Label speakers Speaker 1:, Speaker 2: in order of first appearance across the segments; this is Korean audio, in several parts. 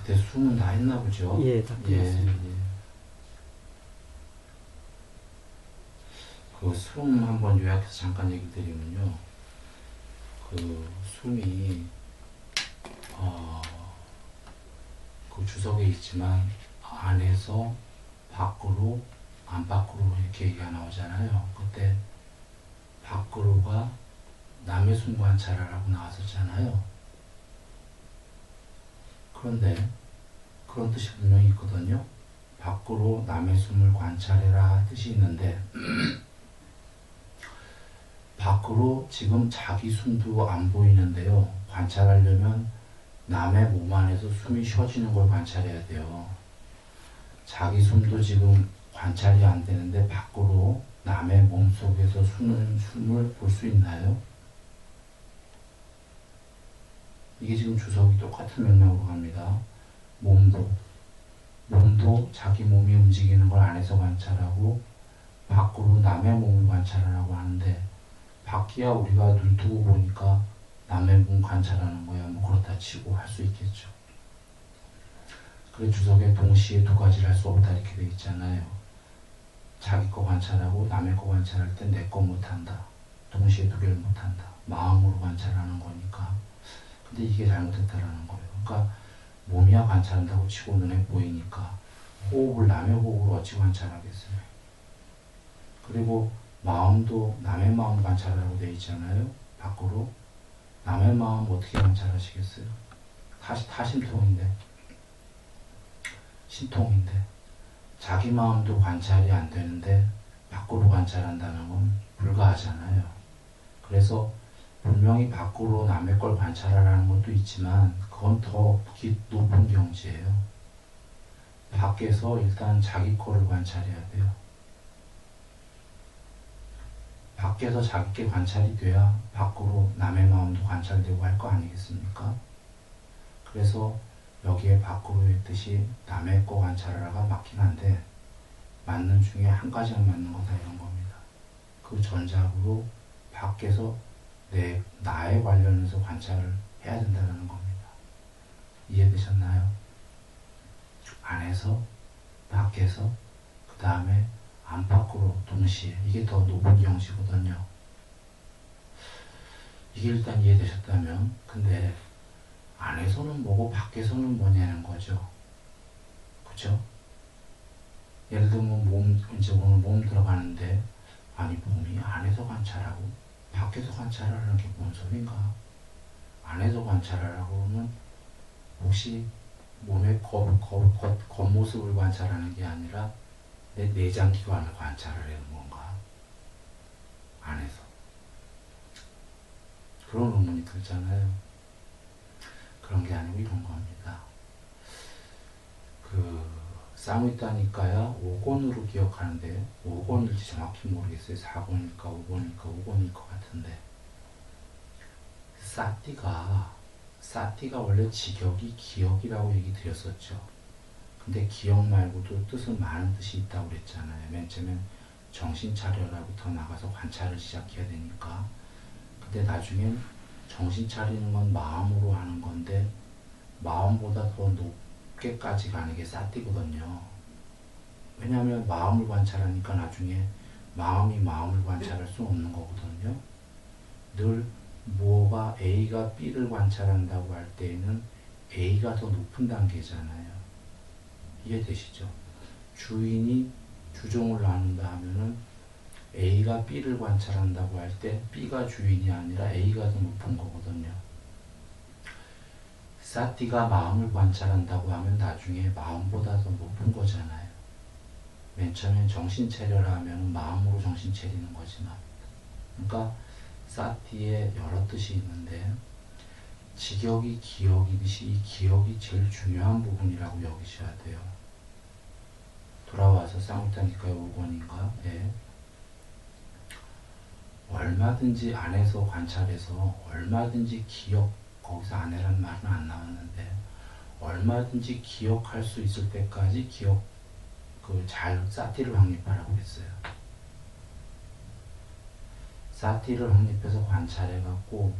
Speaker 1: 그때 숨은 다 했나 보죠?
Speaker 2: 예, 다 끝났습니다.
Speaker 1: 예. 그 숨 한번 요약해서 잠깐 얘기 드리면요. 그 숨이 그 주석에 있지만 안에서 밖으로 안팎으로 이렇게 얘기가 나오잖아요. 그때 밖으로가 남의 숨 관찰하라고 나왔었잖아요. 그런데 그런 뜻이 분명히 있거든요. 밖으로 남의 숨을 관찰해라 뜻이 있는데 밖으로 지금 자기 숨도 안 보이는데요. 관찰하려면 남의 몸 안에서 숨이 쉬어지는 걸 관찰해야 돼요. 자기 숨도 지금 관찰이 안 되는데 밖으로 남의 몸 속에서 숨을 볼 수 있나요? 이게 지금 주석이 똑같은 맥락으로 갑니다. 몸도 자기 몸이 움직이는 걸 안에서 관찰하고 밖으로 남의 몸을 관찰하라고 하는데 밖이야 우리가 눈 뜨고 보니까 남의 몸 관찰하는 거야 뭐 그렇다 치고 할 수 있겠죠. 그래 주석에 동시에 두 가지를 할 수 없다 이렇게 돼 있잖아요. 자기 거 관찰하고 남의 거 관찰할 때 내 거 못한다. 동시에 두 개를 못한다. 마음으로 관찰하는 거니까. 근데 이게 잘못됐다라는 거예요. 그러니까 몸이야 관찰한다고 치고 눈에 보이니까 호흡을 남의 호흡으로 어찌 관찰하겠어요. 그리고 마음도 남의 마음 관찰하라고 돼 있잖아요. 밖으로. 남의 마음 어떻게 관찰하시겠어요? 타심통인데. 신통인데. 자기 마음도 관찰이 안 되는데 밖으로 관찰한다는 건 불가하잖아요. 그래서 분명히 밖으로 남의 걸 관찰하라는 것도 있지만 그건 더 높은 경지예요. 밖에서 일단 자기 거를 관찰해야 돼요. 밖에서 자기께 관찰이 돼야 밖으로 남의 마음도 관찰되고 할 거 아니겠습니까? 그래서 여기에 밖으로 했듯이 남의 거 관찰하라가 맞긴 한데 맞는 중에 한 가지만 맞는 거다 이런 겁니다. 그 전작으로 밖에서 나에 관련해서 관찰을 해야 된다는 겁니다. 이해되셨나요? 안에서, 밖에서, 그 다음에 안팎으로 동시에 이게 더 높은 경지거든요. 이게 일단 이해되셨다면 근데 안에서는 뭐고 밖에서는 뭐냐는 거죠. 그죠? 예를 들면 이제 오늘 몸 들어가는데 아니 몸이 안에서 관찰하고 밖에서 관찰하라는 게 뭔 소린가? 안에서 관찰하라고 하면 혹시 몸의 겉모습을 관찰하는 게 아니라 내 내장 기관을 관찰하려는 건가? 안에서. 그런 의문이 들잖아요. 그런 게 아니고 이런 겁니다. 쌍윗다니까야 5권으로 기억하는데 5권일지 정확히 모르겠어요. 4권일까 5권일까 5권일 것 같은데 사띠가 원래 직역이 기억이라고 얘기 드렸었죠. 근데 기억 말고도 뜻은 많은 뜻이 있다고 그랬잖아요. 맨 처음엔 정신 차려라부터 나가서 관찰을 시작해야 되니까. 근데 나중엔 정신 차리는 건 마음으로 하는 건데 마음보다 더 높게까지 가는 게 사띠거든요. 왜냐하면 마음을 관찰하니까 나중에 마음이 마음을 관찰할 수 없는 거거든요. 늘 뭐가 A가 B를 관찰한다고 할 때에는 A가 더 높은 단계잖아요. 이해되시죠? 주인이 주종을 나눈다 하면은 A가 B를 관찰한다고 할 때 B가 주인이 아니라 A가 더 높은 거거든요. 사띠가 마음을 관찰한다고 하면 나중에 마음보다 더 높은 거잖아요. 맨 처음엔 정신 차려라 하면 마음으로 정신 차리는 거지만. 그러니까 사띠에 여러 뜻이 있는데 직역이 기억이듯이 이 기억이 제일 중요한 부분이라고 여기셔야 돼요. 돌아와서 쌍욕다니까요 5권인가? 예. 얼마든지 안에서 관찰해서 얼마든지 기억, 거기서 안에란 말은 안 나왔는데 얼마든지 기억할 수 있을 때까지 사띠를 확립하라고 했어요. 사띠를 확립해서 관찰해갖고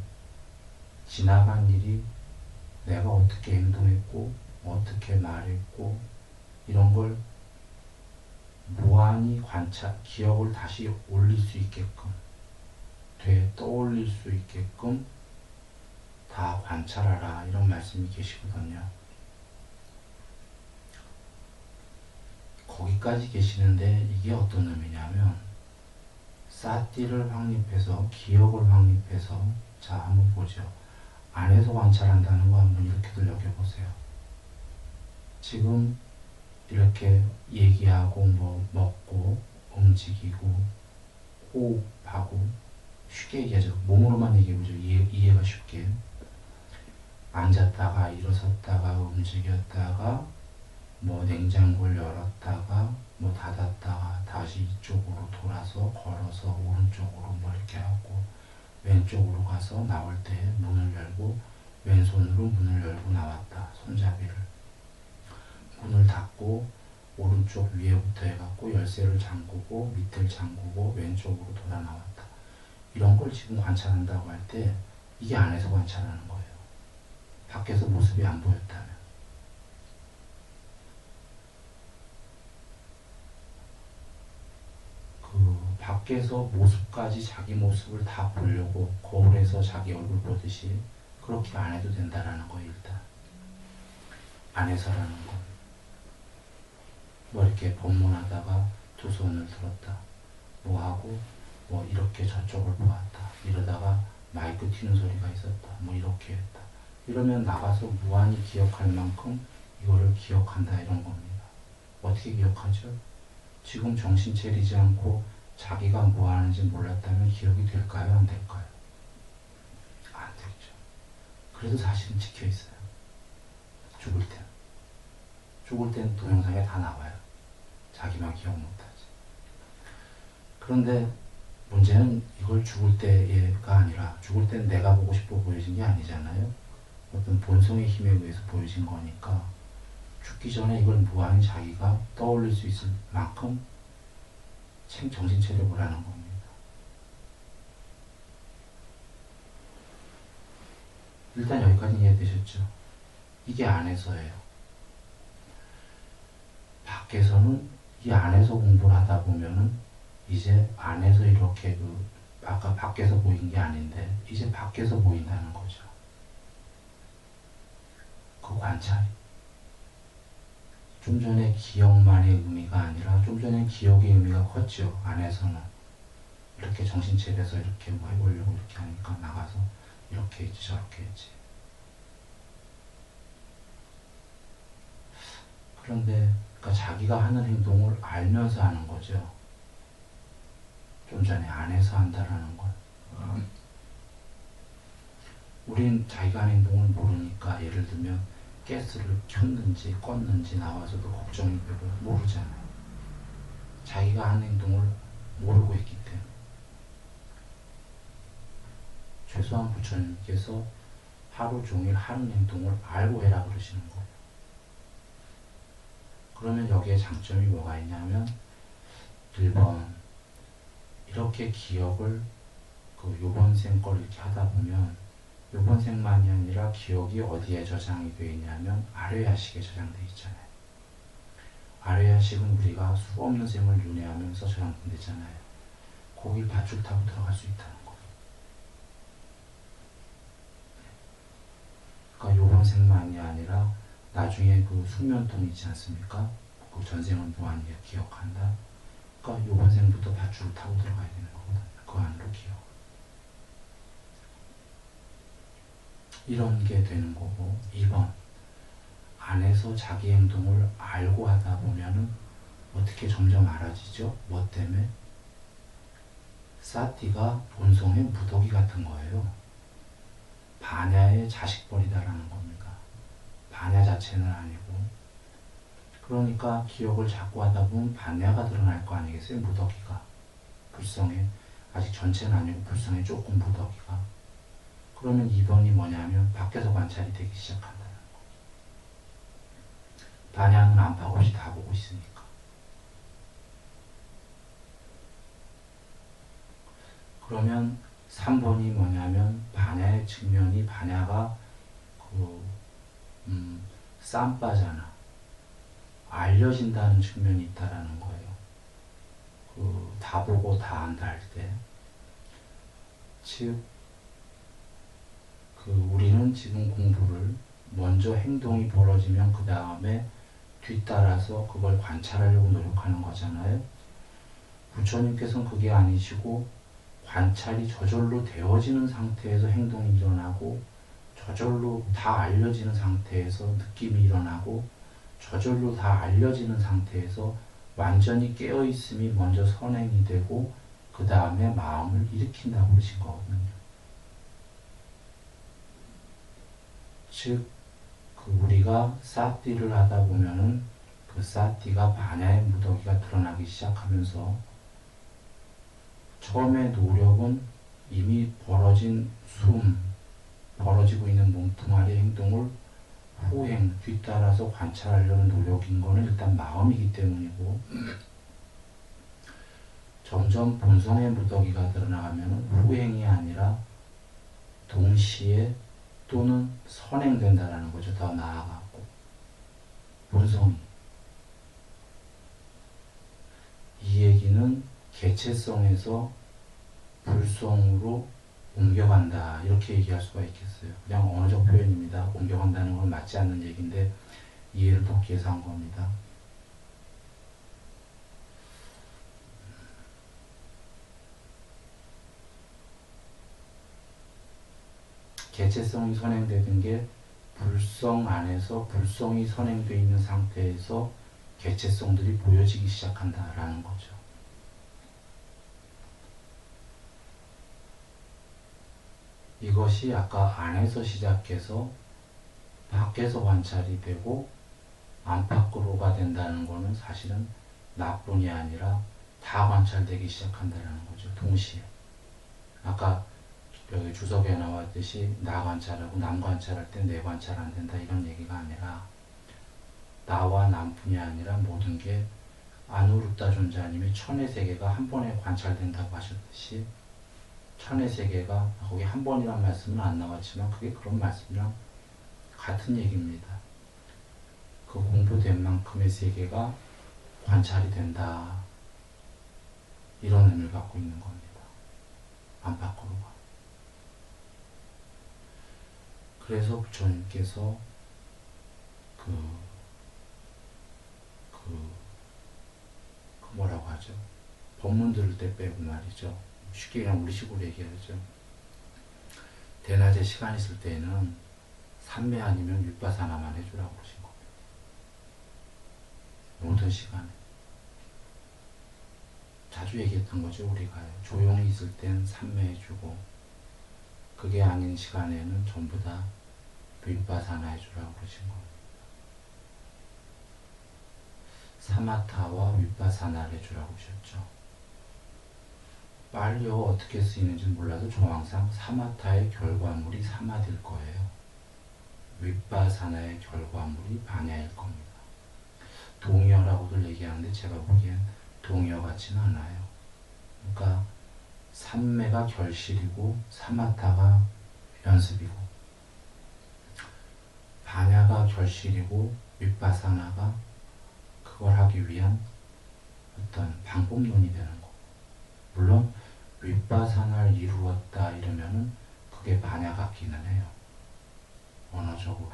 Speaker 1: 지나간 일이 내가 어떻게 행동했고 어떻게 말했고 이런 걸 무한히 관찰, 기억을 다시 올릴 수 있게끔 떠올릴 수 있게끔 다 관찰하라 이런 말씀이 계시거든요. 거기까지 계시는데 이게 어떤 의미냐면 사티를 확립해서 기억을 확립해서 자 한번 보죠. 안에서 관찰한다는 거 한번 이렇게들 여겨보세요. 지금 이렇게 얘기하고 뭐 먹고 움직이고 호흡하고 쉽게 얘기하죠. 몸으로만 얘기해보죠. 이해가 쉽게. 앉았다가 일어섰다가 움직였다가 뭐 냉장고를 열었다가 뭐 닫았다가 다시 이쪽으로 돌아서 걸어서 오른쪽으로 뭐 이렇게 하고 왼쪽으로 가서 나올 때 문을 열고 왼손으로 문을 열고 나왔다. 손잡이를 문을 닫고 오른쪽 위에부터 해갖고 열쇠를 잠그고 밑을 잠그고 왼쪽으로 돌아 나왔다. 이런 걸 지금 관찰한다고 할 때 이게 안에서 관찰하는 거예요. 밖에서 모습이 안 보였다면. 그 밖에서 모습까지 자기 모습을 다 보려고 거울에서 자기 얼굴 보듯이 그렇게 안 해도 된다라는 거예요. 일단 안에서라는 거. 뭐 이렇게 법문하다가 두 손을 들었다. 뭐 하고 뭐 이렇게 저쪽을 보았다. 이러다가 마이크 튀는 소리가 있었다. 뭐 이렇게 했다. 이러면 나가서 무한히 기억할 만큼 이거를 기억한다 이런 겁니다. 어떻게 기억하죠? 지금 정신 차리지 않고 자기가 뭐 하는지 몰랐다면 기억이 될까요? 안 될까요? 안 되죠. 그래도 사실은 지켜 있어요. 죽을 땐. 죽을 땐 동영상에 다 나와요. 자기만 기억 못하지. 그런데 문제는 이걸 죽을 때가 아니라 죽을 땐 내가 보고 싶어 보여진 게 아니잖아요. 어떤 본성의 힘에 의해서 보여진 거니까 죽기 전에 이걸 무한히 자기가 떠올릴 수 있을 만큼 정신 차려보라는 겁니다. 일단 여기까지 이해되셨죠? 이게 안에서예요. 밖에서는 이 안에서 공부를 하다 보면은 이제 안에서 이렇게 아까 밖에서 보인 게 아닌데 이제 밖에서 보인다는 거죠. 그 관찰이. 좀 전에 기억만의 의미가 아니라 좀 전에 기억의 의미가 컸죠. 안에서는 이렇게 정신 차려서 이렇게 뭐 해보려고 이렇게 하니까 나가서 이렇게 했지 저렇게 했지. 그런데 그러니까 자기가 하는 행동을 알면서 하는 거죠. 좀 전에 안에서 한다라는 걸. 우린 자기가 하는 행동을 모르니까 예를 들면 가스를 켰는지 껐는지 나와서도 걱정이 되고 모르잖아요. 자기가 하는 행동을 모르고 있기 때문에. 최소한 부처님께서 하루 종일 하는 행동을 알고 해라 그러시는 거예요. 그러면 여기에 장점이 뭐가 있냐면 1번 이렇게 기억을 요번 생 걸 이렇게 하다 보면 요번 생만이 아니라 기억이 어디에 저장이 되어 있냐면 아뢰야식에 저장되어 있잖아요. 아뢰야식은 우리가 수 없는 생을 윤회하면서 저장되잖아요. 거길 밧줄 타고 들어갈 수 있다는 거예요. 그러니까 요번 생만이 아니라 나중에 그 숙면통 있지 않습니까? 그 전생을 무한히 기억한다. 그러니까 요번 생부터 밧줄을 타고 들어가야 되는 거거든요. 그 안으로 기억. 이런 게 되는 거고 2번 안에서 자기 행동을 알고 하다 보면은 어떻게 점점 알아지죠? 뭐 때문에? 사티가 본성의 무더기 같은 거예요. 반야의 자식벌이다라는 겁니다. 반야 자체는 아니고 그러니까 기억을 자꾸 하다 보면 반야가 드러날 거 아니겠어요? 무더기가 불성에 아직 전체는 아니고 불성에 조금 무더기가 그러면 2번이 뭐냐면 밖에서 관찰이 되기 시작한다는 거. 반야는 안팎 없이 다 보고 있으니까. 그러면 3번이 뭐냐면 반야의 측면이 반야가 쌈바잖아. 알려진다는 측면이 있다라는 거예요. 다 보고 다 안다 할 때. 즉, 우리는 지금 공부를 먼저 행동이 벌어지면 그 다음에 뒤따라서 그걸 관찰하려고 노력하는 거잖아요. 부처님께서는 그게 아니시고 관찰이 저절로 되어지는 상태에서 행동이 일어나고 저절로 다 알려지는 상태에서 느낌이 일어나고 저절로 다 알려지는 상태에서 완전히 깨어있음이 먼저 선행이 되고 그 다음에 마음을 일으킨다고 그러신 거거든요. 즉, 우리가 사띠를 하다 보면은 그 사띠가 반야의 무더기가 드러나기 시작하면서 처음에 노력은 이미 벌어지고 있는 몸뚱아리 행동을 후행, 뒤따라서 관찰하려는 노력인 거는 일단 마음이기 때문이고 점점 본성의 무더기가 드러나가면 후행이 아니라 동시에 또는 선행된다라는 거죠. 더 나아가고 본성이. 이 얘기는 개체성에서 불성으로 옮겨간다 이렇게 얘기할 수가 있겠어요. 그냥 언어적 표현입니다. 옮겨간다는 건 맞지 않는 얘기인데 이해를 돕기 위해서 한 겁니다. 개체성이 선행되는 게 불성 안에서 불성이 선행되어 있는 상태에서 개체성들이 보여지기 시작한다라는 거죠. 이것이 아까 안에서 시작해서 밖에서 관찰이 되고 안팎으로가 된다는 것은 사실은 나뿐이 아니라 다 관찰되기 시작한다는 거죠. 동시에. 아까 여기 주석에 나왔듯이 나 관찰하고 남 관찰할 때 내 관찰 안 된다 이런 얘기가 아니라 나와 남뿐이 아니라 모든 게 아누르타 존재하님이 천의 세계가 한 번에 관찰된다고 하셨듯이 천의 세계가 거기 한 번이란 말씀은 안 나왔지만 그게 그런 말씀이랑 같은 얘기입니다. 그 공부된 만큼의 세계가 관찰이 된다. 이런 의미를 갖고 있는 겁니다. 안팎으로가. 그래서 부처님께서 뭐라고 하죠? 법문 들을 때 빼고 말이죠. 쉽게 그냥 우리식으로 얘기하죠. 대낮에 시간 있을 때에는 삼매 아니면 윗바사나만 해주라고 그러신 겁니다. 모든 시간에. 자주 얘기했던 거죠, 우리가. 조용히 있을 땐 삼매 해주고, 그게 아닌 시간에는 전부 다 윗바사나 해주라고 그러신 겁니다. 사마타와 윗바사나를 해주라고 하셨죠. 빨리요 어떻게 쓰이는지 몰라도 조항상 사마타의 결과물이 사마디일 거예요. 윗바사나의 결과물이 반야일 겁니다. 동의어라고들 얘기하는데 제가 보기엔 동의어 같지는 않아요. 그러니까 삼매가 결실이고 사마타가 연습이고 반야가 결실이고 윗바사나가 그걸 하기 위한 어떤 방법론이 되는 거. 물론 윗바사나를 이루었다 이러면은 그게 반야 같기는 해요. 언어적으로.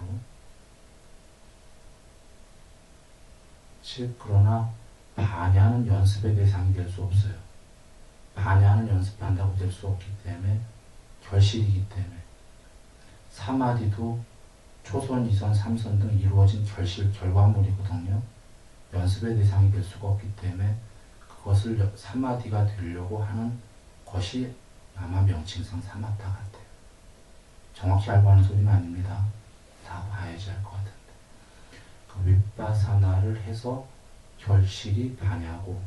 Speaker 1: 즉 그러나 반야는 연습의 대상이 될 수 없어요. 반야는 연습한다고 될 수 없기 때문에 결실이기 때문에 사마디도 초선, 2선, 3선 등 이루어진 결실, 결과물이거든요. 연습의 대상이 될 수가 없기 때문에 그것을 사마디가 되려고 하는 것이 아마 명칭상 사마타 같아요. 정확히 알고 하는 소리는 아닙니다. 다 봐야지 알 것 같은데. 그 윗바사나를 해서 결실이 반야고,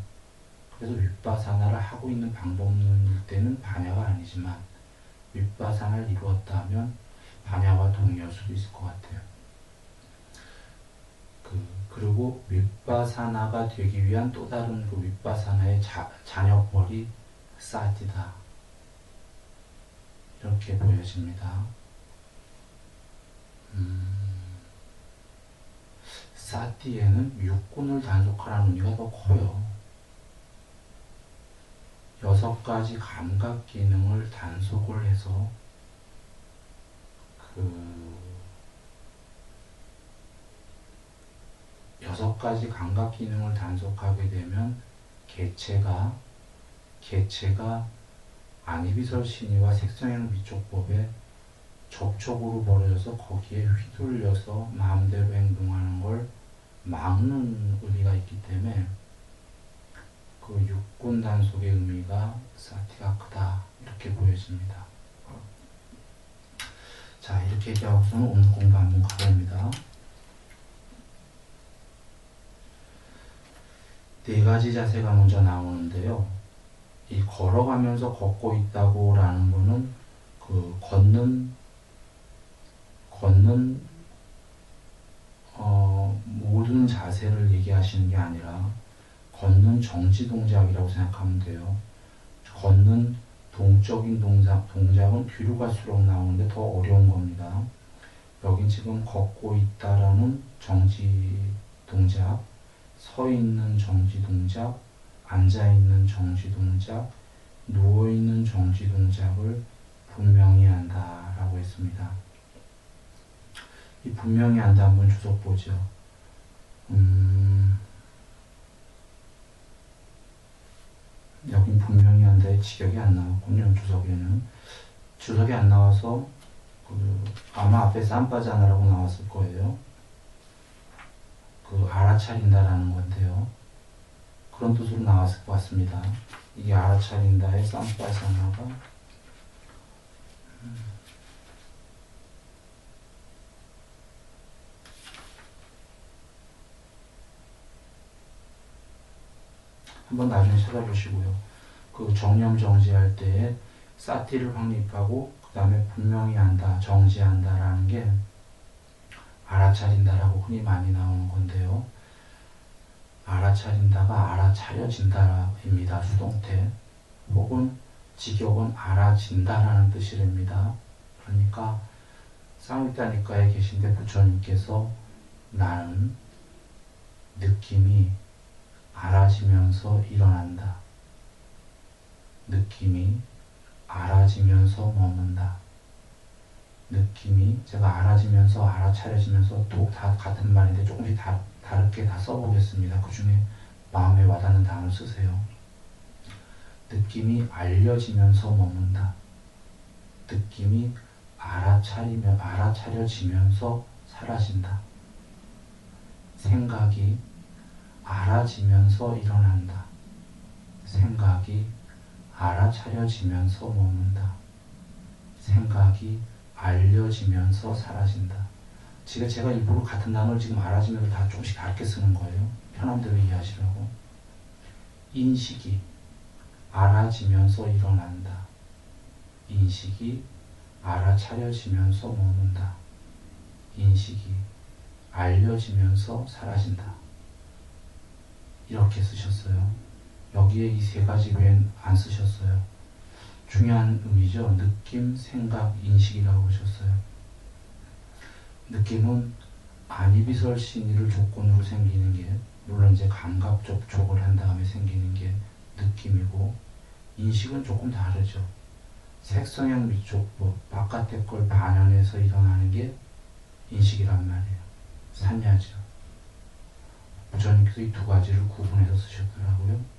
Speaker 1: 그래서 윗바사나를 하고 있는 방법일 때는 반야가 아니지만 윗바사나를 이루었다 하면 반야와 동의할 수도 있을 것 같아요. 그리고 윗바사나가 되기 위한 또 다른 그 윗바사나의 잔여벌이 사티다. 이렇게 보여집니다. 사티에는 육군을 단속하라는 의미가 더 커요. 6가지 감각 기능을 단속을 해서 그 6가지 감각 기능을 단속하게 되면 개체가 안이비설 신의와 색성형 미촉법에 접촉으로 벌어져서 거기에 휘둘려서 마음대로 행동하는 걸 막는 의미가 있기 때문에 그 육군 단속의 의미가 사티가 크다 이렇게 보여집니다. 자, 이렇게 얘기하고서는 오늘 공부 한번 가봅니다. 4가지 자세가 먼저 나오는데요. 이 걸어가면서 걷고 있다고 라는 거는 그 걷는 모든 자세를 얘기하시는 게 아니라 걷는 정지 동작이라고 생각하면 돼요. 걷는 동적인 동작은 뒤로 갈수록 나오는데 더 어려운 겁니다. 여긴 지금 걷고 있다라는 정지 동작, 서 있는 정지 동작, 앉아 있는 정지 동작, 누워 있는 정지 동작을 분명히 한다라고 했습니다. 이 분명히 한다 한번 주석 보죠. 여긴 분명히 한다에 직역이 안 나왔군요. 주석이 안 나와서 아마 앞에 쌈바자나라고 나왔을 거예요. 알아차린다라는 건데요. 그런 뜻으로 나왔을 것 같습니다. 이게 알아차린다의 쌈바자나가 한번 나중에 찾아보시고요. 정념 정지할 때에 사티를 확립하고 그 다음에 분명히 한다, 정지한다라는 게 알아차린다라고 흔히 많이 나오는 건데요. 알아차린다가 알아차려진다입니다. 수동태. 혹은 직역은 알아진다라는 뜻이랍니다. 그러니까 쌍육단이과에 계신데 부처님께서 나는 느낌이 알아지면서 일어난다. 느낌이 알아지면서 머문다. 느낌이 제가 알아지면서 알아차려지면서 다 같은 말인데 조금씩 다르게 다 써보겠습니다. 그 중에 마음에 와닿는 단어를 쓰세요. 느낌이 알려지면서 머문다. 느낌이 알아차려지면서 사라진다. 생각이 알아지면서 일어난다. 생각이 알아차려지면서 머문다. 생각이 알려지면서 사라진다. 지금 제가 일부러 같은 단어를 지금 알아지면서 다 조금씩 다르게 쓰는 거예요. 편한 대로 이해하시라고. 인식이 알아지면서 일어난다. 인식이 알아차려지면서 머문다. 인식이 알려지면서 사라진다. 이렇게 쓰셨어요. 여기에 이 3가지 외엔 안 쓰셨어요. 중요한 의미죠. 느낌, 생각, 인식이라고 보셨어요. 느낌은 안이비설 신의를 조건으로 생기는 게, 물론 이제 감각 접촉을 한 다음에 생기는 게 느낌이고, 인식은 조금 다르죠. 색성형 미촉법, 바깥의 걸 반영해서 일어나는 게 인식이란 말이에요. 산야죠. 부처님께서 이 2가지를 구분해서 쓰셨더라고요.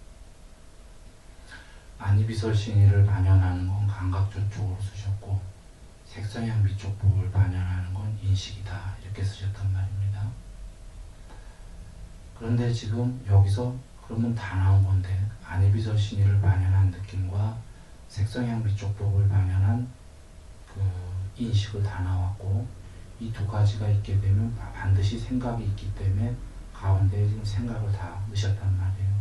Speaker 1: 안이비설 신의를 반영하는 건 감각 접촉으로 쓰셨고, 색성형 미촉법을 반영하는 건 인식이다 이렇게 쓰셨단 말입니다. 그런데 지금 여기서 그러면 다 나온 건데, 안이비설 신의를 반영한 느낌과 색성형 미촉법을 반영한 인식을 다 나왔고, 이 2가지가 있게 되면 반드시 생각이 있기 때문에 가운데에 지금 생각을 다 넣으셨단 말이에요.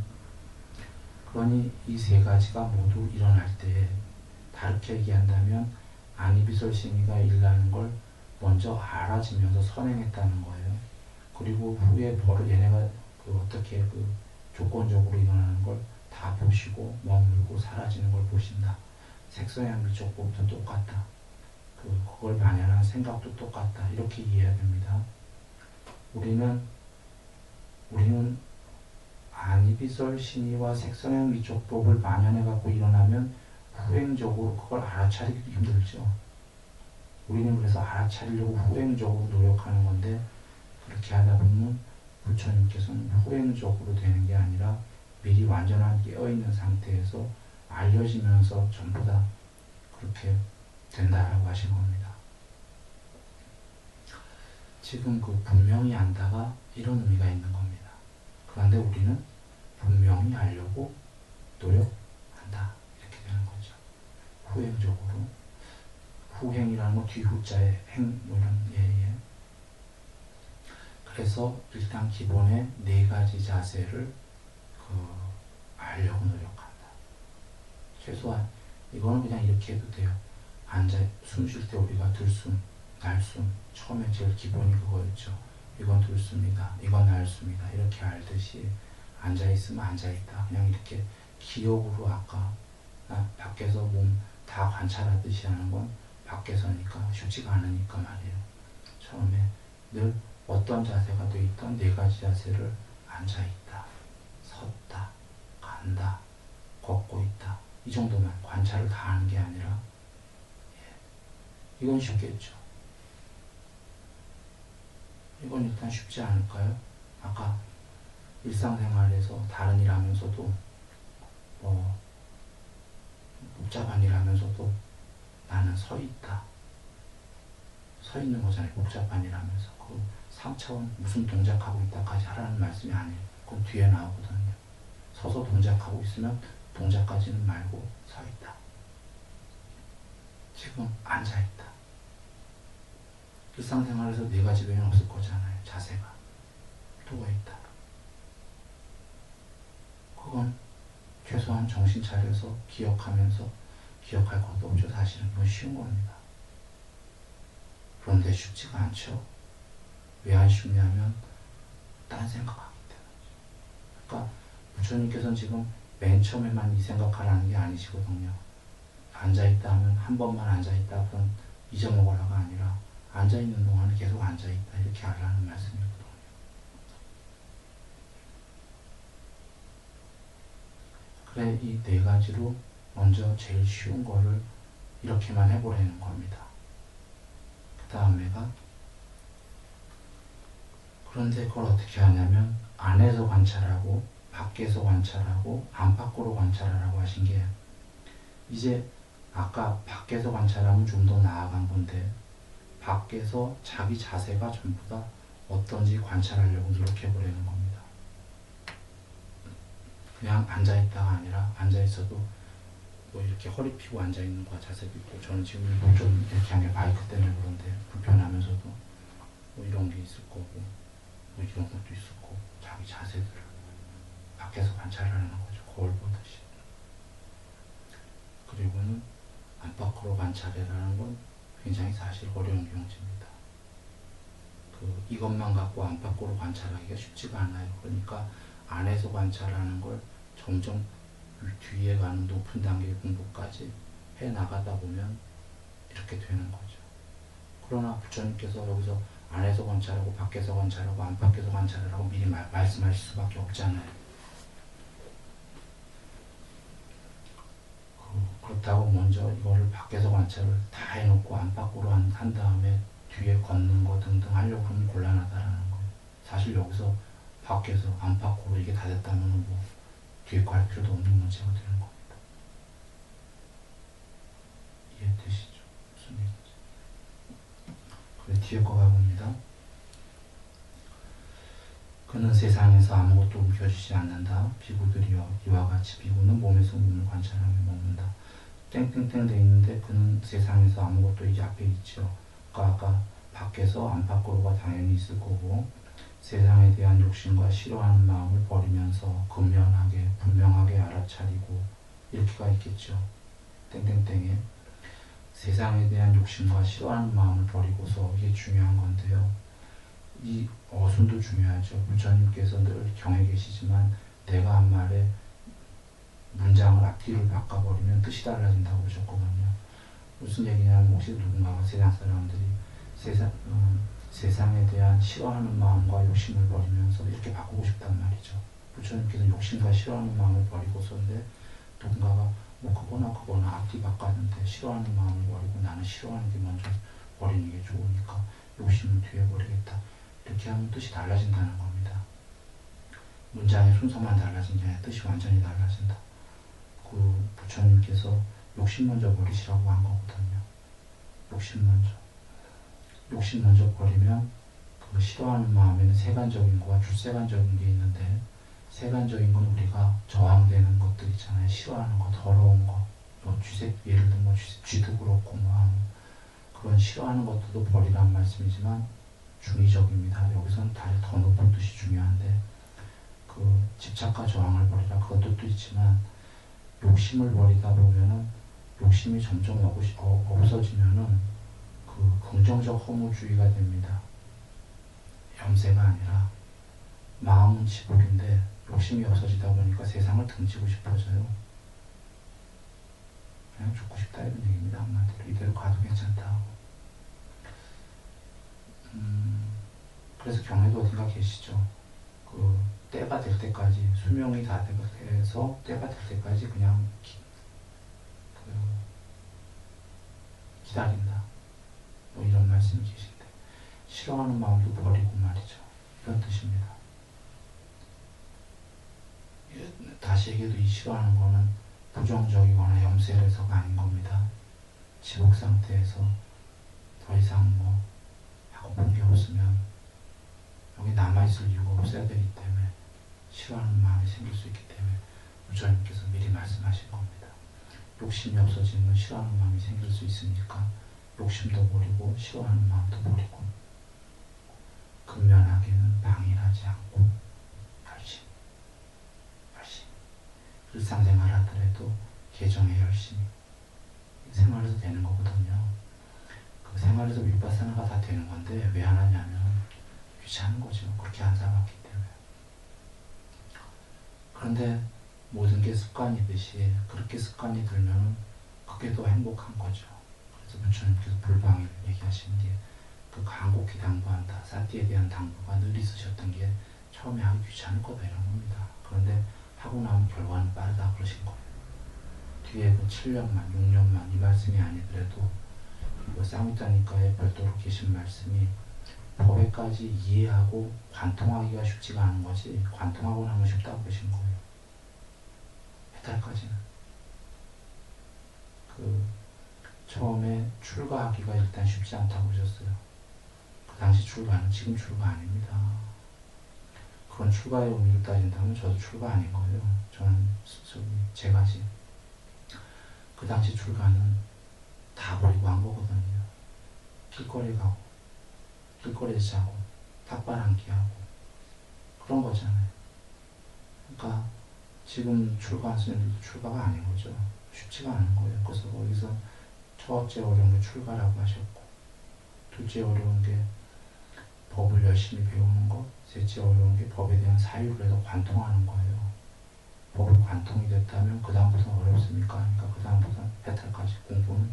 Speaker 1: 그러니 이 3가지가 모두 일어날 때 다르게 얘기한다면 안이비설 신의가 일어나는 걸 먼저 알아지면서 선행했다는 거예요. 그리고 후에 얘네가 어떻게 조건적으로 일어나는 걸 다 보시고 머물고 사라지는 걸 보신다. 색성형 미촉법도 똑같다. 그걸 반영한 생각도 똑같다. 이렇게 이해해야 됩니다. 우리는 우리는 안이비설 신의와 색성형 위촉법을 만연해갖고 일어나면 후행적으로 그걸 알아차리기도 힘들죠. 우리는 그래서 알아차리려고 후행적으로 노력하는 건데, 그렇게 하다 보면 부처님께서는 후행적으로 되는 게 아니라 미리 완전한 깨어있는 상태에서 알려지면서 전부 다 그렇게 된다라고 하신 겁니다. 지금 그 분명히 안다가 이런 의미가 있는 겁니다. 그런데 우리는 분명히 알려고 노력한다, 이렇게 되는 거죠. 후행적으로. 후행이라는 건 뒤후자의 행, 뭐 이런 예예. 그래서 일단 기본의 네 가지 자세를 알려고 노력한다. 최소한 이거는 그냥 이렇게 해도 돼요. 앉아 숨 쉴 때 우리가 들숨, 날숨, 처음에 제일 기본이 그거였죠. 이건 들숨이다, 이건 날숨이다, 이렇게 알듯이 앉아있으면 앉아있다, 그냥 이렇게 기억으로 아까 밖에서 몸 다 관찰하듯이 하는 건 밖에서니까 쉽지가 않으니까 말이에요. 처음에 늘 어떤 자세가 돼 있던 네 가지 자세를 앉아있다, 섰다, 간다, 걷고 있다, 이 정도만 관찰을 다 하는 게 아니라, 이건 쉽겠죠. 이건 일단 쉽지 않을까요? 아까 일상생활에서 다른 일 하면서도 복잡한 일 하면서도 나는 서 있다, 서 있는 거잖아요. 복잡한 일 하면서 그 3차원 무슨 동작하고 있다까지 하라는 말씀이 아니에요. 그건 뒤에 나오거든요. 서서 동작하고 있으면 동작까지는 말고 서 있다, 지금 앉아 있다. 일상생활에서 네 가지 외에는 없을 거잖아요. 자세가 누워 있다. 그건 최소한 정신 차려서 기억하면서, 기억할 것도 없죠. 사실은 이건 쉬운 겁니다. 그런데 쉽지가 않죠. 왜 안 쉽냐면 딴 생각하기 때문이죠. 그러니까 부처님께서는 지금 맨 처음에만 이 생각하라는 게 아니시거든요. 앉아있다 하면 한 번만 앉아있다 그럼 잊어먹으라가 아니라 앉아있는 동안은 계속 앉아있다, 이렇게 하라는 말씀이거든요. 그래, 이 네 가지로 먼저 제일 쉬운 거를 이렇게만 해보라는 겁니다. 그 다음에가, 그런데 그걸 어떻게 하냐면 안에서 관찰하고 밖에서 관찰하고 안팎으로 관찰하라고 하신 게, 이제 아까 밖에서 관찰하면 좀 더 나아간 건데, 밖에서 자기 자세가 전부 다 어떤지 관찰하려고 노력해보라는 겁니다. 그냥 앉아있다가 아니라, 앉아있어도 뭐 이렇게 허리 펴고 앉아있는 거 자세도 있고, 저는 지금 좀 이렇게 한 게 마이크 때문에 그런데 불편하면서도 뭐 이런 게 있을 거고, 뭐 이런 것도 있을 거고, 자기 자세들을 밖에서 관찰하는 거죠. 거울 보듯이. 그리고는 안팎으로 관찰이라는 건 굉장히 사실 어려운 경지입니다. 이것만 갖고 안팎으로 관찰하기가 쉽지가 않아요. 그러니까 안에서 관찰하는 걸 점점 뒤에 가는 높은 단계의 공부까지 해 나가다 보면 이렇게 되는 거죠. 그러나 부처님께서 여기서 안에서 관찰하고 밖에서 관찰하고 안팎에서 관찰하라고 미리 말씀하실 수밖에 없잖아요. 그렇다고 먼저 이거를 밖에서 관찰을 다 해놓고 안팎으로 한 다음에 뒤에 걷는 거 등등 하려고 하면 곤란하다라는 거예요. 사실 여기서 밖에서 안팎으로 이게 다 됐다면 뭐 뒤에 갈 필요도 없는 문제가 되는 겁니다. 이해되시죠? 무슨 얘기인지. 그래, 뒤에 거 가봅니다. 그는 세상에서 아무것도 움켜쥐지 않는다. 비구들이여, 이와 같이 비구는 몸에서 몸을 관찰하며 먹는다. 땡땡땡 돼 있는데 그는 세상에서 아무것도 이 앞에 있죠. 아까 밖에서 안팎으로가 당연히 있을 거고, 세상에 대한 욕심과 싫어하는 마음을 버리면서 근면하게 분명하게 알아차리고, 이렇게가 있겠죠. 땡땡땡에 세상에 대한 욕심과 싫어하는 마음을 버리고서, 이게 중요한 건데요. 이 어순도 중요하죠. 부처님께서 늘 경에 계시지만 내가 한 말에 문장을 앞뒤를 바꿔버리면 뜻이 달라진다고 하셨거든요. 무슨 얘기냐면, 혹시 누군가가 세상 사람들이 세상에 대한 싫어하는 마음과 욕심을 버리면서 이렇게 바꾸고 싶단 말이죠. 부처님께서는 욕심과 싫어하는 마음을 버리고서인데 누군가가 뭐 그거나 앞뒤 바꿨는데 싫어하는 마음을 버리고 나는 싫어하는 게 먼저 버리는 게 좋으니까 욕심은 뒤에 버리겠다. 이렇게 하면 뜻이 달라진다는 겁니다. 문장의 순서만 달라진 게 아니라 뜻이 완전히 달라진다. 그 부처님께서 욕심 먼저 버리시라고 한 거거든요. 욕심 먼저 버리면 그 싫어하는 마음에는 세간적인 거와 출세간적인 게 있는데 세간적인 건 우리가 저항되는 것들 있잖아요. 싫어하는 거, 더러운 거, 뭐 예를 들면 뭐 쥐도 그렇고 뭐 그런 싫어하는 것들도 버리란 말씀이지만 중의적입니다. 여기서는 더 높은 뜻이 중요한데 그 집착과 저항을 버리라 그것도 있지만 욕심을 버리다 보면은 욕심이 점점 없어지면은 그 긍정적 허무주의가 됩니다. 염세가 아니라 마음은 지복인데 욕심이 없어지다 보니까 세상을 등지고 싶어져요. 그냥 죽고 싶다 이런 얘기입니다. 한마디로 이대로 가도 괜찮다. 그래서 경에도 어딘가 계시죠. 그 때가 될 때까지 수명이 다 돼서 때가 될 때까지 그냥 기다린다. 뭐 이런 말씀이 계신데 싫어하는 마음도 버리고 말이죠. 이런 뜻입니다. 다시 얘기해도 이 싫어하는 거는 부정적이거나 염세해서가 아닌 겁니다. 지복 상태에서 더 이상 뭐 하고 본 게 없으면 여기 남아있을 이유가 없어야 되기 때문에 싫어하는 마음이 생길 수 있기 때문에 부처님께서 미리 말씀하신 겁니다. 욕심이 없어지면 싫어하는 마음이 생길 수 있으니까 욕심도 버리고 싫어하는 마음도 버리고 근면하게는 방일하지 않고 열심히 일상생활 하더라도 개정에 열심히 생활에서 되는 거거든요. 그 생활에서 윗바사나가 다 되는 건데 왜 안 하냐면 귀찮은 거죠. 그렇게 안 살았기 때문에. 그런데 모든 게 습관이듯이 그렇게 습관이 들면 그게 더 행복한 거죠. 그래서 부처님께서 불방일 얘기하신 게 그 간곡히 당부한다. 사티에 대한 당부가 늘 있으셨던 게 처음에 하기 귀찮을 거다 이런 겁니다. 그런데 하고 나면 결과는 빠르다 그러신 거예요. 뒤에 그 7년만, 6년만 이 말씀이 아니더라도 쌍미따니까에 별도로 계신 말씀이 법에까지 이해하고 관통하기가 쉽지가 않은 거지 관통하고 나면 쉽다고 그러신 거예요. 해탈까지는. 그 처음에 출가하기가 일단 쉽지 않다고 그러셨어요. 그 당시 출가는 지금 출가 아닙니다. 그런 출가의 의미를 따진다면 저도 출가 아닌 거예요. 저는 제가지. 그 당시 출가는 다 버리고 한 거거든요. 길거리에 가고 길거리에서 자고 닭바람기 하고 그런 거잖아요. 그러니까 지금 출가한 스님들도 출가가 아닌 거죠. 쉽지가 않은 거예요. 그래서 거기서 첫째 어려운 게 출가라고 하셨고 둘째 어려운 게 법을 열심히 배우는 것, 셋째 어려운 게 법에 대한 사유를 해서 관통하는 거예요. 법을 관통이 됐다면 그 다음부터는 어렵습니까? 그러니까 그 다음부터는 해탈까지 공부는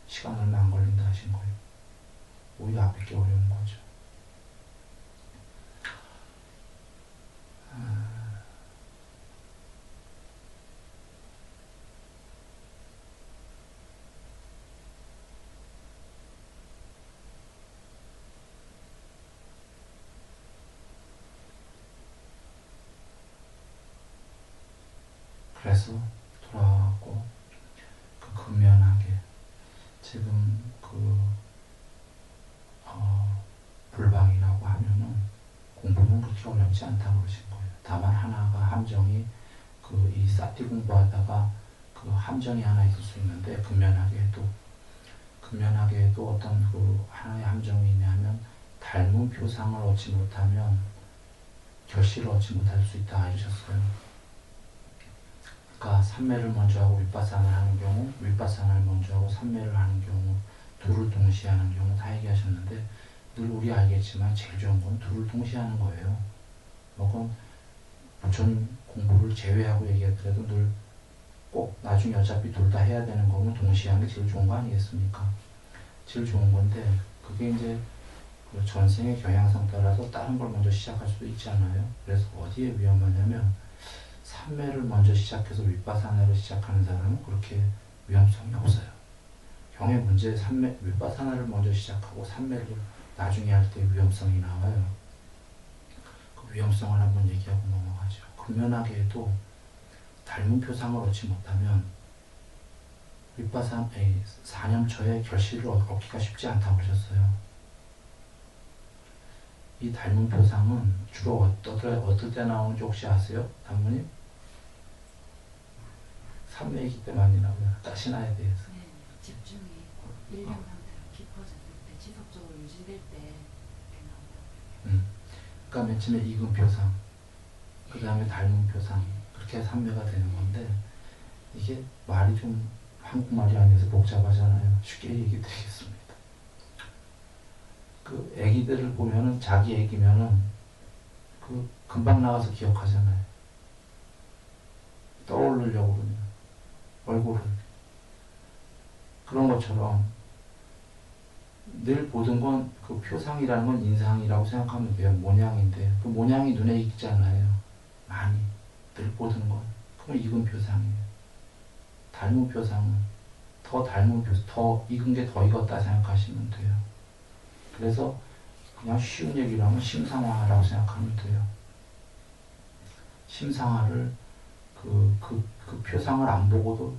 Speaker 1: 시간 얼마 안 걸린다 하신 거예요. 오히려 앞에 게 어려운 거죠. 그래서 돌아와갖고 그 근면하게 지금 불방이라고 하면은 공부는 그렇게 어렵지 않다고 그러신 거예요. 다만 하나가 함정이 이 사티 공부하다가 그 함정이 하나 있을 수 있는데 근면하게 해도 어떤 하나의 함정이 있냐면 닮은 표상을 얻지 못하면 결실을 얻지 못할 수 있다 해주셨어요. 그러니까 삼매를 먼저 하고 윗바사나를 하는 경우, 윗바사나를 먼저 하고 삼매를 하는 경우, 둘을 동시에 하는 경우 다 얘기하셨는데 늘 우리 알겠지만 제일 좋은 건 둘을 동시에 하는 거예요. 그건 부처님 공부를 제외하고 얘기하더라도 늘 꼭 나중에 어차피 둘 다 해야 되는 거면 동시에 하는 게 제일 좋은 거 아니겠습니까? 제일 좋은 건데 그게 이제 그리고 전생의 경향성 따라서 다른 걸 먼저 시작할 수도 있잖아요. 그래서 어디에 위험하냐면 삼매를 먼저 시작해서 윗바사나를 시작하는 사람은 그렇게 위험성이 없어요. 경의 문제 삼매, 윗바사나를 먼저 시작하고 삼매를 나중에 할 때 위험성이 나와요. 그 위험성을 한번 얘기하고 넘어가죠. 근면하게도 닮은 표상을 얻지 못하면 사념처의 결실을 얻기가 쉽지 않다고 그러셨어요. 이 닮은 표상은 주로 어떨 때 나오는지 혹시 아세요? 단모님? 삼매이기 때 많이 나와요. 가시나에 대해서.
Speaker 2: 네, 집중이 일념 상태로 깊어졌을 때, 지속적으로 유지될 때 이렇게 나오더라고요.
Speaker 1: 그러니까 맨 처음에 익은 표상, 그 다음에 닮은 표상, 그렇게 삼매가 되는 건데, 이게 말이 좀 한국말이 아니어서 복잡하잖아요. 쉽게 얘기 드리겠습니다. 그 애기들을 보면은, 자기 애기면은 그 금방 나가서 기억하잖아요. 떠오르려고 그러면 얼굴을. 그런 것처럼 늘 보던 건 그 표상이라는 건 인상이라고 생각하면 돼요. 모양인데 그 모양이 눈에 익잖아요. 많이 늘 보던 건. 그건 익은 표상이에요. 닮은 표상은 더 익은 게 더 익었다 생각하시면 돼요. 그래서 그냥 쉬운 얘기로 하면 심상화라고 생각하면 돼요. 심상화를 그 표상을 안 보고도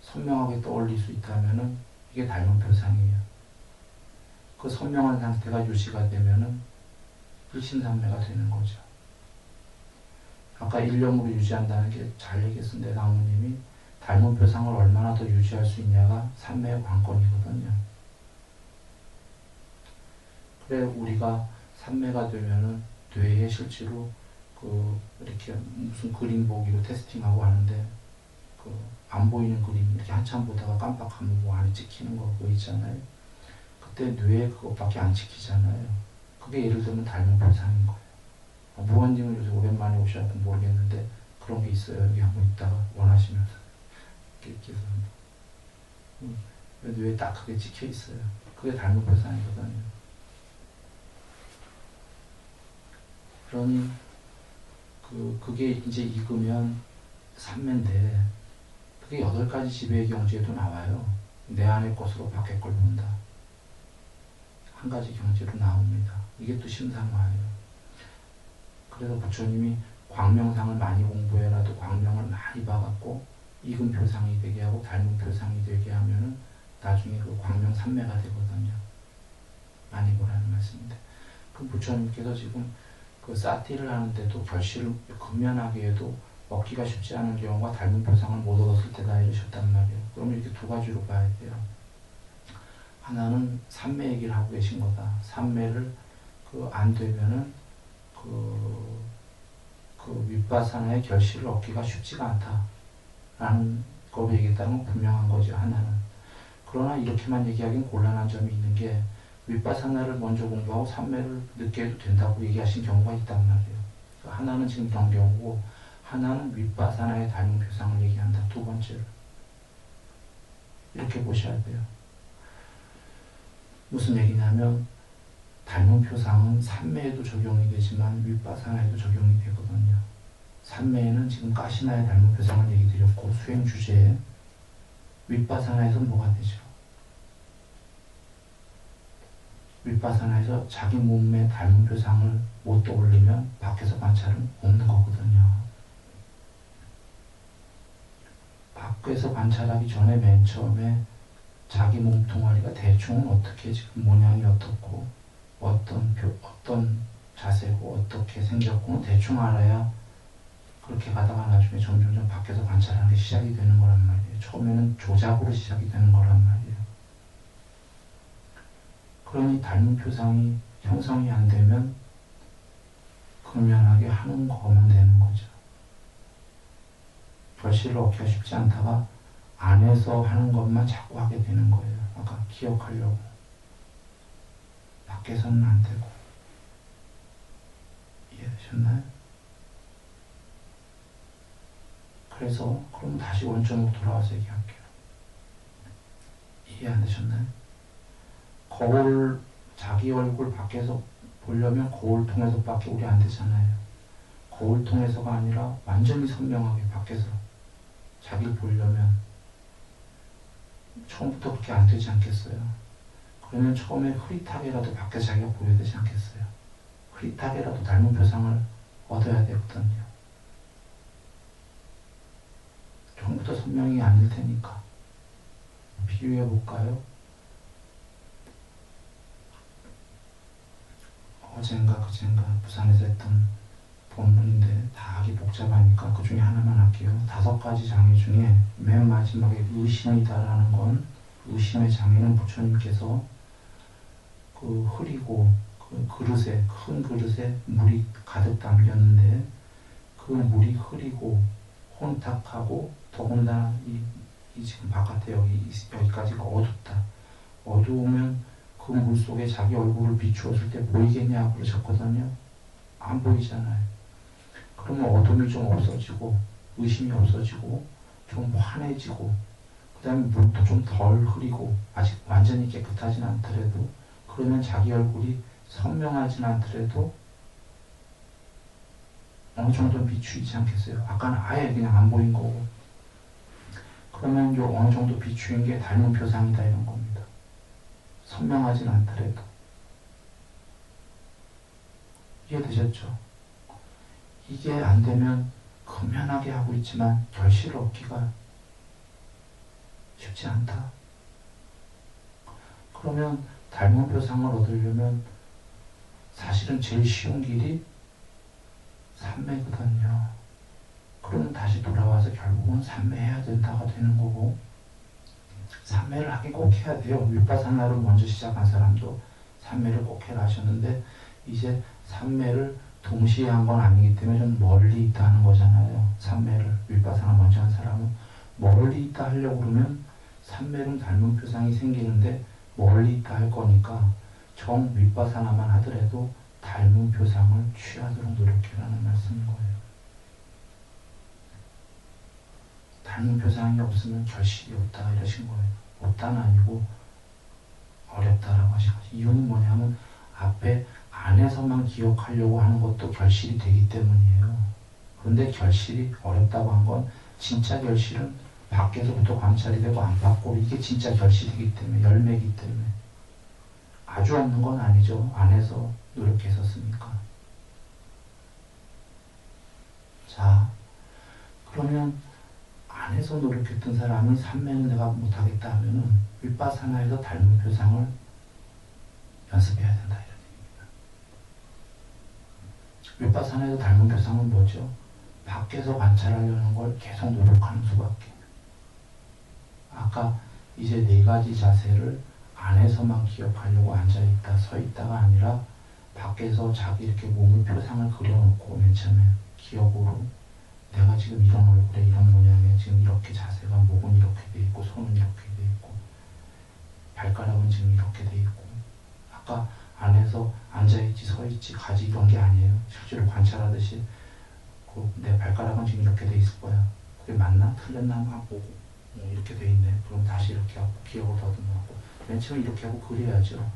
Speaker 1: 선명하게 떠올릴 수 있다면은 이게 닮은 표상이에요. 그 선명한 상태가 유지가 되면은 일심삼매가 되는 거죠. 아까 일념으로 유지한다는 게 잘 얘기했는데 나무님이 닮은 표상을 얼마나 더 유지할 수 있냐가 삼매의 관건이거든요. 그래 우리가 삼매가 되면은 뇌에 실제로 이렇게 무슨 그림 보기로 테스팅하고 하는데 안 보이는 그림 이렇게 한참 보다가 깜빡하면 뭐 안에 찍히는 거 그거 있잖아요. 그때 뇌에 그것밖에 안 찍히잖아요. 그게 예를 들면 닮은 표상인 거예요. 무원님은 요새 오랜만에 오셔서 모르겠는데 그런 게 있어요. 여기 한번 있다가 원하시면 이렇게 뇌에 딱 그게 찍혀 있어요. 그게 닮은 표상이거든요. 그러니 그게 이제 익으면 삼매인데 그게 8가지 지배의 경지에도 나와요. 내 안의 것으로 밖의 걸 본다. 한 가지 경지로 나옵니다. 이게 또 심상화예요. 그래서 부처님이 광명상을 많이 공부해라도 광명을 많이 봐갖고 익은 표상이 되게 하고 닮은 표상이 되게 하면은 나중에 그 광명 삼매가 되거든요. 많이 보라는 말씀인데. 그 부처님께서 지금 그 사티를 하는데도 결실을 근면하게 해도 얻기가 쉽지 않은 경우가 닮은 표상을 못 얻었을 때다 이러셨단 말이에요. 그러면 이렇게 두 가지로 봐야 돼요. 하나는 삼매 얘기를 하고 계신 거다. 삼매를 안 되면은 윗바사나의 결실을 얻기가 쉽지가 않다라는 걸 얘기했다는 건 분명한 거죠. 하나는. 그러나 이렇게만 얘기하기는 곤란한 점이 있는 게 윗바사나를 먼저 공부하고 삼매를 늦게 해도 된다고 얘기하신 경우가 있단 말이에요. 하나는 지금 그런 경우고 하나는 윗바사나의 닮은 표상을 얘기한다. 두 번째로. 이렇게 보셔야 돼요. 무슨 얘기냐면 닮은 표상은 삼매에도 적용이 되지만 윗바사나에도 적용이 되거든요. 삼매에는 지금 가시나의 닮은 표상을 얘기 드렸고 수행 주제에 윗바사나에서는 뭐가 되죠? 윗바사나에서 자기 몸의 닮은 표상을 못 떠올리면 밖에서 관찰은 없는 거거든요. 밖에서 관찰하기 전에 맨 처음에 자기 몸뚱아리가 대충 어떻게 지금 모양이 어떻고 어떤 자세고 어떻게 생겼고 대충 알아야 그렇게 가다가 나중에 점점 밖에서 관찰하는 게 시작이 되는 거란 말이에요. 처음에는 조작으로 시작이 되는 거란 말이에요. 그러니 닮은 표상이 형성이 안 되면 근면하게 하는 거만 되는 거죠. 결실을 얻기가 쉽지 않다가 안에서 하는 것만 자꾸 하게 되는 거예요. 아까 기억하려고. 밖에서는 안 되고. 이해되셨나요? 그래서 그럼 다시 원점으로 돌아와서 얘기할게요. 이해 안 되셨나요? 거울 자기 얼굴 밖에서 보려면 거울 통해서밖에 우리 안 되잖아요. 거울 통해서가 아니라 완전히 선명하게 밖에서 자기를 보려면 처음부터 그렇게 안 되지 않겠어요? 그러면 처음에 흐릿하게라도 밖에 자기가 보여야 되지 않겠어요? 흐릿하게라도 닮은 표상을 얻어야 되거든요. 처음부터 선명히 아닐 테니까. 비유해 볼까요? 어젠가 그젠가 부산에서 했던 본문인데 다 하기 복잡하니까 그 중에 하나만 할게요. 5가지 장애 중에 맨 마지막에 의심이다라는 건, 의심의 장애는 부처님께서 그 흐리고 그 그릇에, 큰 그릇에 물이 가득 담겼는데 그 물이 흐리고 혼탁하고 더군다나 이 지금 바깥에 여기까지가 어둡다. 어두우면 그 물 속에 자기 얼굴을 비추었을 때 보이겠냐고 그러셨거든요. 안 보이잖아요. 그러면 어둠이 좀 없어지고 의심이 없어지고 좀 환해지고 그 다음에 물도 좀 덜 흐리고 아직 완전히 깨끗하진 않더라도 그러면 자기 얼굴이 선명하진 않더라도 어느 정도 비추이지 않겠어요? 아까는 아예 그냥 안 보인 거고 그러면 요 어느 정도 비추인 게 닮은 표상이다 이런 겁니다. 선명하진 않더라도. 이해되셨죠? 이게 안 되면 금연하게 하고 있지만 결실을 얻기가 쉽지 않다. 그러면 닮은 표상을 얻으려면 사실은 제일 쉬운 길이 삼매거든요. 그러면 다시 돌아와서 결국은 삼매해야 된다가 되는 거고, 삼매를 하긴 꼭 해야 돼요. 윗바사나를 먼저 시작한 사람도 삼매를 꼭 해라 하셨는데 이제 삼매를 동시에 한 건 아니기 때문에 좀 멀리 있다 하는 거잖아요. 삼매를 윗바사나 먼저 한 사람은 멀리 있다 하려고 그러면 삼매는 닮은 표상이 생기는데 멀리 있다 할 거니까 정 윗바사나만 하더라도 닮은 표상을 취하도록 노력해라는 말씀인 거예요. 닮은 표상이 없으면 결실이 없다 이러신 거예요. 없다는 아니고 어렵다라고 하신 거죠. 이유는 뭐냐면 앞에 안에서만 기억하려고 하는 것도 결실이 되기 때문이에요. 그런데 결실이 어렵다고 한 건 진짜 결실은 밖에서부터 관찰이 되고 안팎으로 이게 진짜 결실이기 때문에 열매이기 때문에 아주 없는 건 아니죠. 안에서 노력했었으니까. 자, 그러면 안에서 노력했던 사람은 삼매는 내가 못하겠다 하면은 윗바사나에서 닮은 표상을 연습해야 된다 이런 얘기입니다. 윗바사나에서 닮은 표상은 뭐죠? 밖에서 관찰하려는 걸 계속 노력하는 수밖에. 아까 이제 4가지 자세를 안에서만 기억하려고 앉아있다 서있다가 아니라 밖에서 자기 이렇게 몸을 표상을 그려놓고 맨 처음에 기억으로 내가 지금 이런 얼굴에 이런 모양에 지금 이렇게 자세가 목은 이렇게 돼 있고 손은 이렇게 돼 있고 발가락은 지금 이렇게 돼 있고 아까 안에서 앉아있지 서있지 가지 이런 게 아니에요. 실제로 관찰하듯이 내 발가락은 지금 이렇게 돼 있을 거야. 그게 맞나? 틀렸나? 막 보고 이렇게 돼 있네. 그럼 다시 이렇게 하고 기억을 더듬어하고 맨 처음에 이렇게 하고 그려야죠.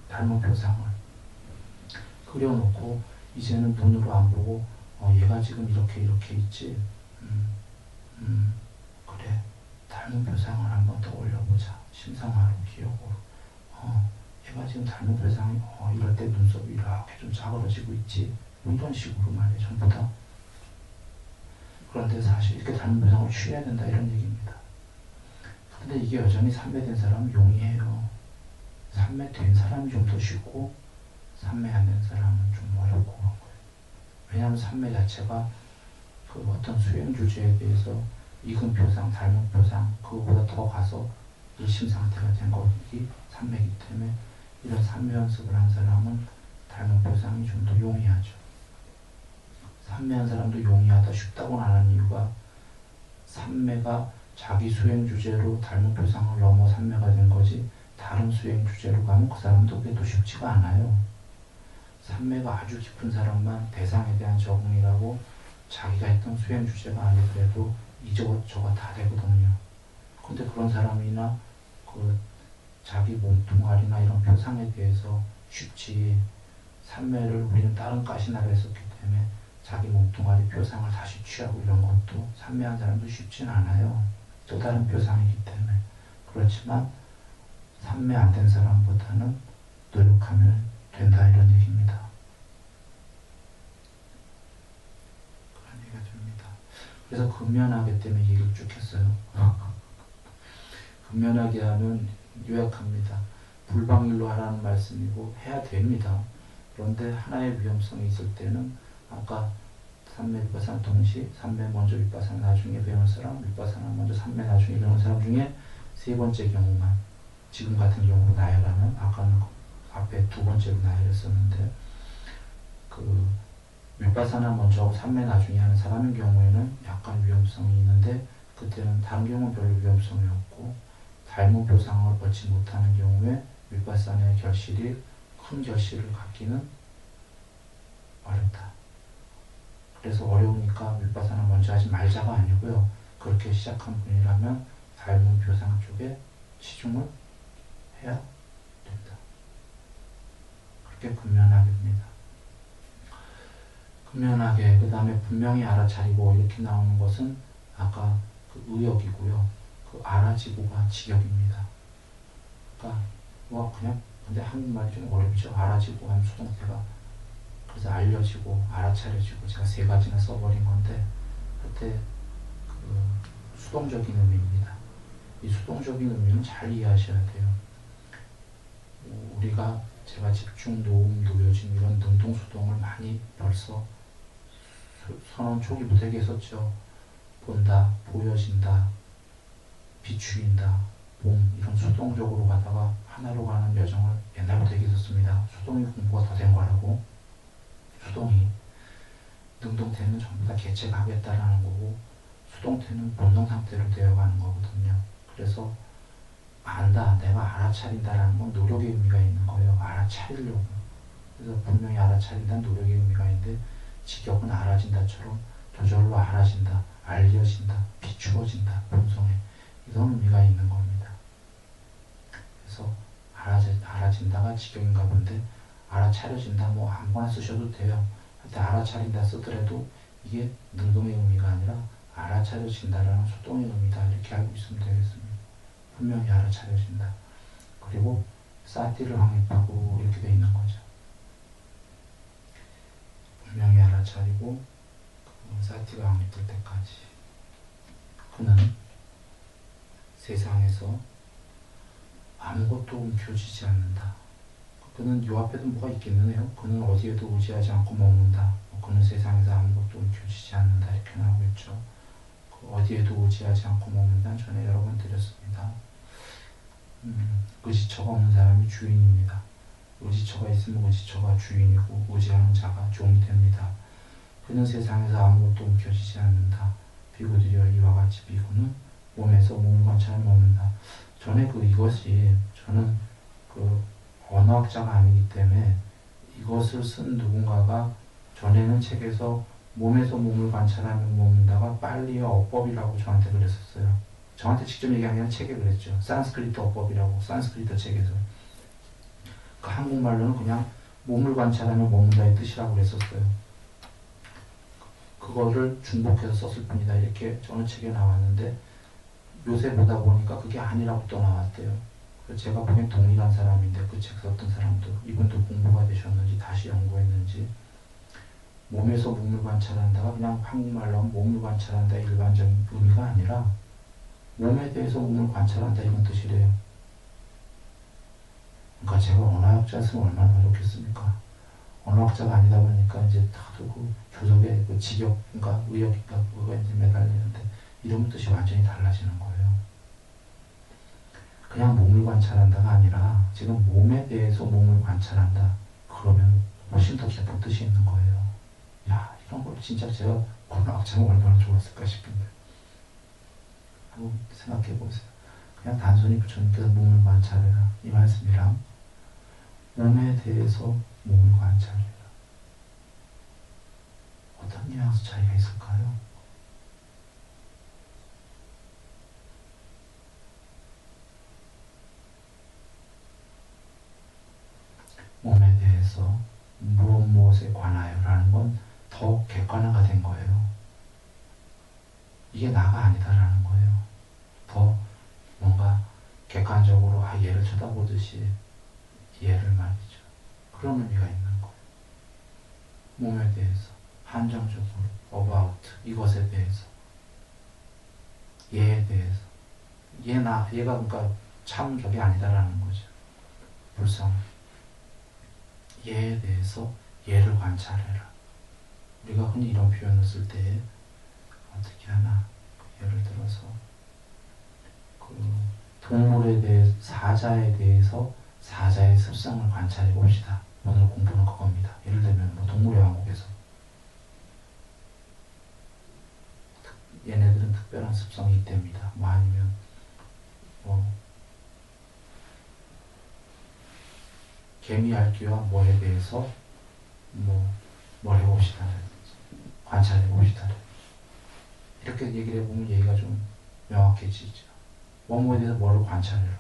Speaker 1: 닮은 표상을 그려놓고 이제는 눈으로 안 보고 얘가 지금 이렇게 있지. 그래. 닮은 표상을 한번 떠올려보자. 심상하로 기억으로. 얘가 지금 닮은 표상이 이럴 때 눈썹이 이렇게 좀 자그러지고 있지. 뭐 이런 식으로 말이에요. 전부 다. 그런데 사실 이렇게 닮은 표상을 취해야 된다 이런 얘기입니다. 근데 이게 여전히 삼매된 사람은 용이해요. 삼매된 사람이 좀 더 쉽고 삼매 안 된 사람은 좀 어렵고 그런 거예요. 왜냐하면 삼매 자체가 그 어떤 수행 주제에 대해서 익은 표상, 닮은 표상 그거보다 더 가서 일심 상태가 된 것이 삼매이기 때문에 이런 삼매 연습을 한 사람은 닮은 표상이 좀 더 용이하죠. 삼매한 사람도 용이하다 쉽다고는 안 하는 이유가 삼매가 자기 수행 주제로 닮은 표상을 넘어 삼매가 된 거지 다른 수행 주제로 가면 그 사람도 그래도 쉽지가 않아요. 삼매가 아주 깊은 사람만 대상에 대한 적응이라고 자기가 했던 수행 주제가 아니더라도 이저것 저것 다 되거든요. 근데 그런 사람이나 그 자기 몸뚱아리나 이런 표상에 대해서 쉽지. 삼매를 우리는 다른 가시나로 했었기 때문에 자기 몸뚱아리 표상을 다시 취하고 이런 것도 삼매한 사람도 쉽진 않아요. 또 다른 표상이기 때문에. 그렇지만 삼매 안 된 사람보다는 노력하면 된다 이런 얘기입니다. 그런 얘기가 됩니다. 그래서 근면하게 때문에 얘기를 쭉 했어요. 근면하게 하면 요약합니다. 불방일로 하라는 말씀이고 해야 됩니다. 그런데 하나의 위험성이 있을 때는 아까 삼매 윗바사나 동시 삼매 먼저 윗바사나 나중에 배운 사람, 윗바사나 먼저 삼매 나중에 배운 사람 중에 세 번째 경우만 지금 같은 경우로 나열하면 아까는 앞에 두 번째로 나열했었는데 그 윗바사나 먼저 하고 삼매 나중에 하는 사람의 경우에는 약간 위험성이 있는데 그때는 다른 경우는 별로 위험성이 없고 닮은 표상을 얻지 못하는 경우에 윗바사나의 결실이 큰 결실을 갖기는 어렵다. 그래서 어려우니까 윗바사나 먼저 하지 말자가 아니고요. 그렇게 시작한 분이라면 닮은 표상 쪽에 치중을 해야 된다. 그렇게 근면하게 됩니다. 근면하게 그 다음에 분명히 알아차리고 이렇게 나오는 것은 아까 그 의역이고요. 그 알아지고가 직역입니다. 그러니까 뭐 그냥 근데 한국말이 좀 어렵죠. 알아지고 하면 수동태가 그래서 알려지고 알아차려지고 제가 세 가지나 써버린 건데 그때 그 수동적인 의미입니다. 이 수동적인 의미는 잘 이해하셔야 돼요. 우리가 제가 집중, 노음, 노요진 이런 능동수동을 많이 벌써 선언 초기부터 얘기했었죠. 본다, 보여진다, 비추인다, 봄 이런 수동적으로 가다가 하나로 가는 여정을 옛날부터 얘기했었습니다. 수동이 공부가 더 된 거라고. 수동이 능동태는 전부 다 개체가겠다라는 거고 수동태는 본능 상태로 되어가는 거거든요. 그래서 안다, 내가 알아차린다라는 건 노력의 의미가 있는 거예요. 알아차리려고. 그래서 분명히 알아차린다는 노력의 의미가 있는데 직역은 알아진다처럼 저절로 알아진다, 알려진다, 비추어진다, 본성에 이런 의미가 있는 겁니다. 그래서 알아진다가 직역인가 본데 알아차려진다 뭐 아무거나 쓰셔도 돼요. 근데 알아차린다 쓰더라도 이게 능동의 의미가 아니라 알아차려진다라는 수동의 의미다 이렇게 알고 있으면 되겠습니다. 분명히 알아차려진다. 그리고 사티를 확립하고 이렇게 돼 있는 거죠. 분명히 알아차리고 사티가 확립될 때까지 그는 세상에서 아무것도 움켜쥐지 않는다. 그는 요 앞에도 뭐가 있겠느네요. 그는 어디에도 의지하지 않고 먹는다. 그는 세상에서 아무것도 움켜쥐지 않는다. 이렇게 나오고 있죠. 어디에도 의지하지 않고 먹는다는 전에 여러 번 드렸습니다. 의지처가 없는 사람이 주인입니다. 의지처가 있으면 의지처가 주인이고 의지하는 자가 종이 됩니다. 그는 세상에서 아무것도 움켜쥐지 않는다. 비구들이여 이와 같이 비구는 몸에서 몸을 관찰하며 먹는다. 전에 이것이 저는 언어학자가 아니기 때문에 이것을 쓴 누군가가 전에는 책에서 몸에서 몸을 관찰하며 먹는다가 빨리의 어법이라고 저한테 그랬었어요. 저한테 직접 얘기한 게 아니라 책에 그랬죠. 산스크리트 어법이라고 산스크리트 책에서. 그 한국말로는 그냥 몸을 관찰하며 먹는다의 뜻이라고 그랬었어요. 그거를 중복해서 썼을 뿐이다 이렇게 어느 책에 나왔는데 요새 보다 보니까 그게 아니라고 또 나왔대요. 그래서 제가 보기엔 동일한 사람인데 그 책 썼던 사람도 이분도 공부가 되셨는지 다시 연구했는지 몸에서 몸을 관찰한다가 그냥 한국말로 하면 몸을 관찰한다 일반적인 의미가 아니라 몸에 대해서 몸을 관찰한다 이런 뜻이래요. 그러니까 제가 언어학자였으면 얼마나 어렵겠습니까? 언어학자가 아니다 보니까 이제 다들 그 교석에 그 직역인가 의역인가 그거가 이제 매달리는데 이런 뜻이 완전히 달라지는 거예요. 그냥 몸을 관찰한다가 아니라 지금 몸에 대해서 몸을 관찰한다. 그러면 훨씬 더 깊은 뜻이 있는 거예요. 야, 이런 걸 진짜 제가 언어학자가 얼마나 좋았을까 싶은데. 한번 생각해 보세요. 그냥 단순히 부처님께서 몸을 관찰해라. 이 말씀이랑 몸에 대해서 몸을 관찰해라. 어떤 뉘앙스 차이가 있을까요? 대해서 무엇에 관하여 라는 건 더 객관화가 된 거예요. 이게 나가 아니다라는 거예요. 더 뭔가 객관적으로 얘를 쳐다보듯이 얘를 말이죠. 그런 의미가 있는 거예요. 몸에 대해서 한정적으로 about 이것에 대해서 얘에 대해서 얘가 그러니까 참 저게 아니다라는 거죠. 불성. 얘에 대해서 얘를 관찰해라. 우리가 흔히 이런 표현을 쓸 때 어떻게 하나 예를 들어서 그 동물에 대해 사자에 대해서 사자의 습성을 관찰해 봅시다. 오늘 공부는 그겁니다. 예를 들면 뭐 동물의 왕국에서 얘네들은 특별한 습성이 있답니다. 뭐 아니면 뭐 개미핥기와 뭐에 대해서 뭘 해봅시다. 관찰해 봅시다. 이렇게 얘기를 해보면 얘기가 좀 명확해지죠. 뭐뭐에 대해서 뭐를 관찰해라.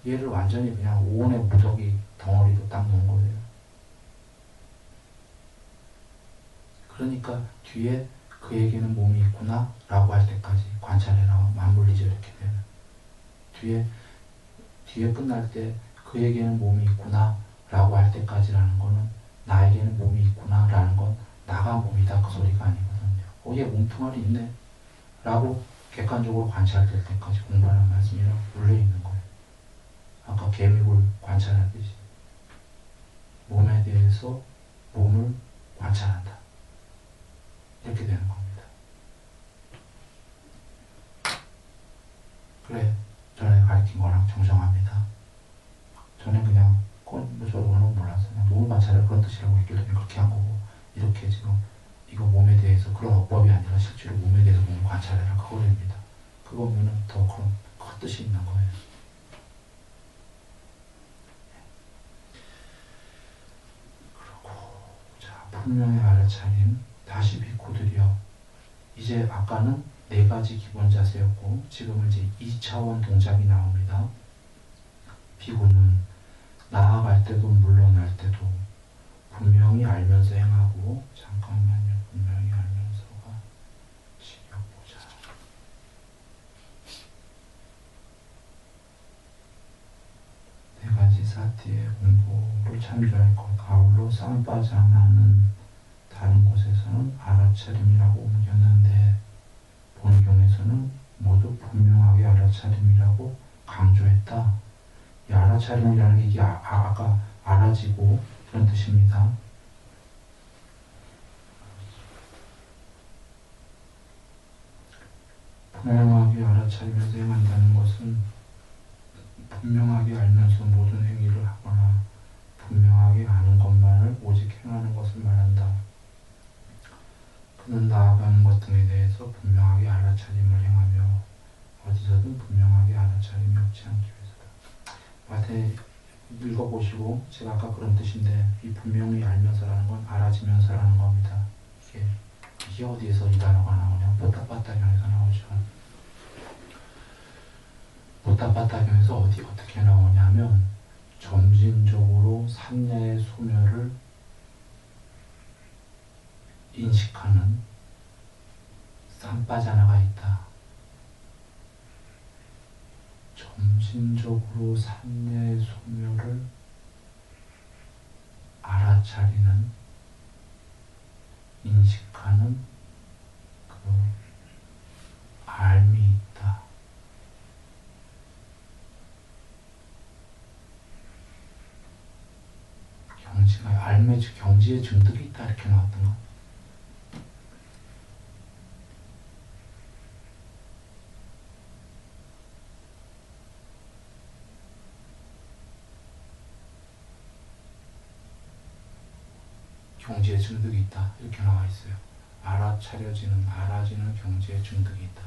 Speaker 1: 얘를 완전히 그냥 오온의 무더기 덩어리로 딱 놓은 거예요. 그러니까 뒤에 그에게는 몸이 있구나 라고 할 때까지 관찰해라. 맞물리죠. 이렇게 되면 뒤에 끝날 때 그에게는 몸이 있구나 라고 할 때까지라는 거는 나에게는 몸이 있구나 라는 건 나가 몸이다 그 소리가 아니거든요. 얘 몸뚱아리 있네 라고 객관적으로 관찰될 때까지 공부하는 말씀이라고 물려있는 거예요. 아까 개미굴 관찰하듯이 몸에 대해서 몸을 관찰한다. 이렇게 되는 겁니다. 그래, 전에 가르친 거랑 정정합니다. 저는 그냥 저거는 몰라서 그냥 몸을 관찰해 그런 뜻이라고 했길래 그렇게 한 거고, 이렇게 지금 이거 몸에 대해서 그런 어법이 아니라 실제로 몸에 대해서 몸을 관찰해라 그거입니다. 그거면은 더 그런 큰 뜻이 있는 거예요. 그리고 자, 분명히 알아차림. 다시 비코들이여. 이제 아까는 네 가지 기본 자세였고 지금은 이제 2차원 동작이 나옵니다. 비고는 나아갈 때도 물러날 때도 분명히 알면서 행하고, 잠깐만요. 분명히 알면서가 지켜보자. 네 가지 사티의 공부를 참조할 것. 아울러 쌈바장하는 다른 곳에서는 알아차림이라고 옮겼는데 본경에서는 모두 분명하게 알아차림이라고 강조했다. 이 알아차림이라는 게 이게 아까 알아지고 그런 뜻입니다. 분명하게 알아차리면서 행한다는 것은 분명하게 알면서 모든 행위를 하거나 분명하게 아는 것만을 오직 행하는 것을 말한다. 그는 나아가는 것 등에 대해서 분명하게 알아차림을 행하며 어디서든 분명하게 알아차림이 없지 않기 위해서다. 마태 읽어보시고 제가 아까 그런 뜻인데 이 분명히 알면서라는 건 알아지면서라는 겁니다. 이게 어디에서 이 단어가 나오냐? 보따바따경에서 나오죠. 보따바따경에서 어떻게 나오냐면 점진적으로 산야의 소멸을 인식하는 삼빠자나가 있다. 점진적으로 산야의 소멸을 알아차리는, 인식하는 그 알미 있다. 경지의 증득이 있다 이렇게 나왔던가? 경지의 증득이 있다 이렇게 나와 있어요. 알아지는 경지의 증득이 있다.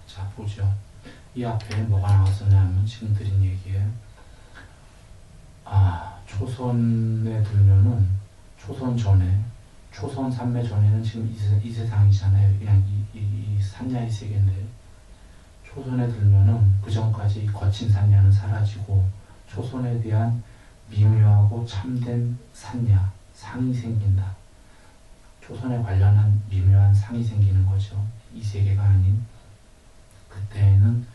Speaker 1: 자, 보죠. 이 앞에 뭐가 나왔었냐면 지금 드린 얘기에 초선에 들면은 초선 전에, 초선 삼매 전에는 지금 이 세상이잖아요. 그냥 이 산야의 세계인데, 초선에 들면은 그 전까지 거친 산야는 사라지고 초선에 대한 미묘하고 참된 산야, 상이 생긴다. 초선에 관련한 미묘한 상이 생기는 거죠. 이 세계가 아닌. 그때에는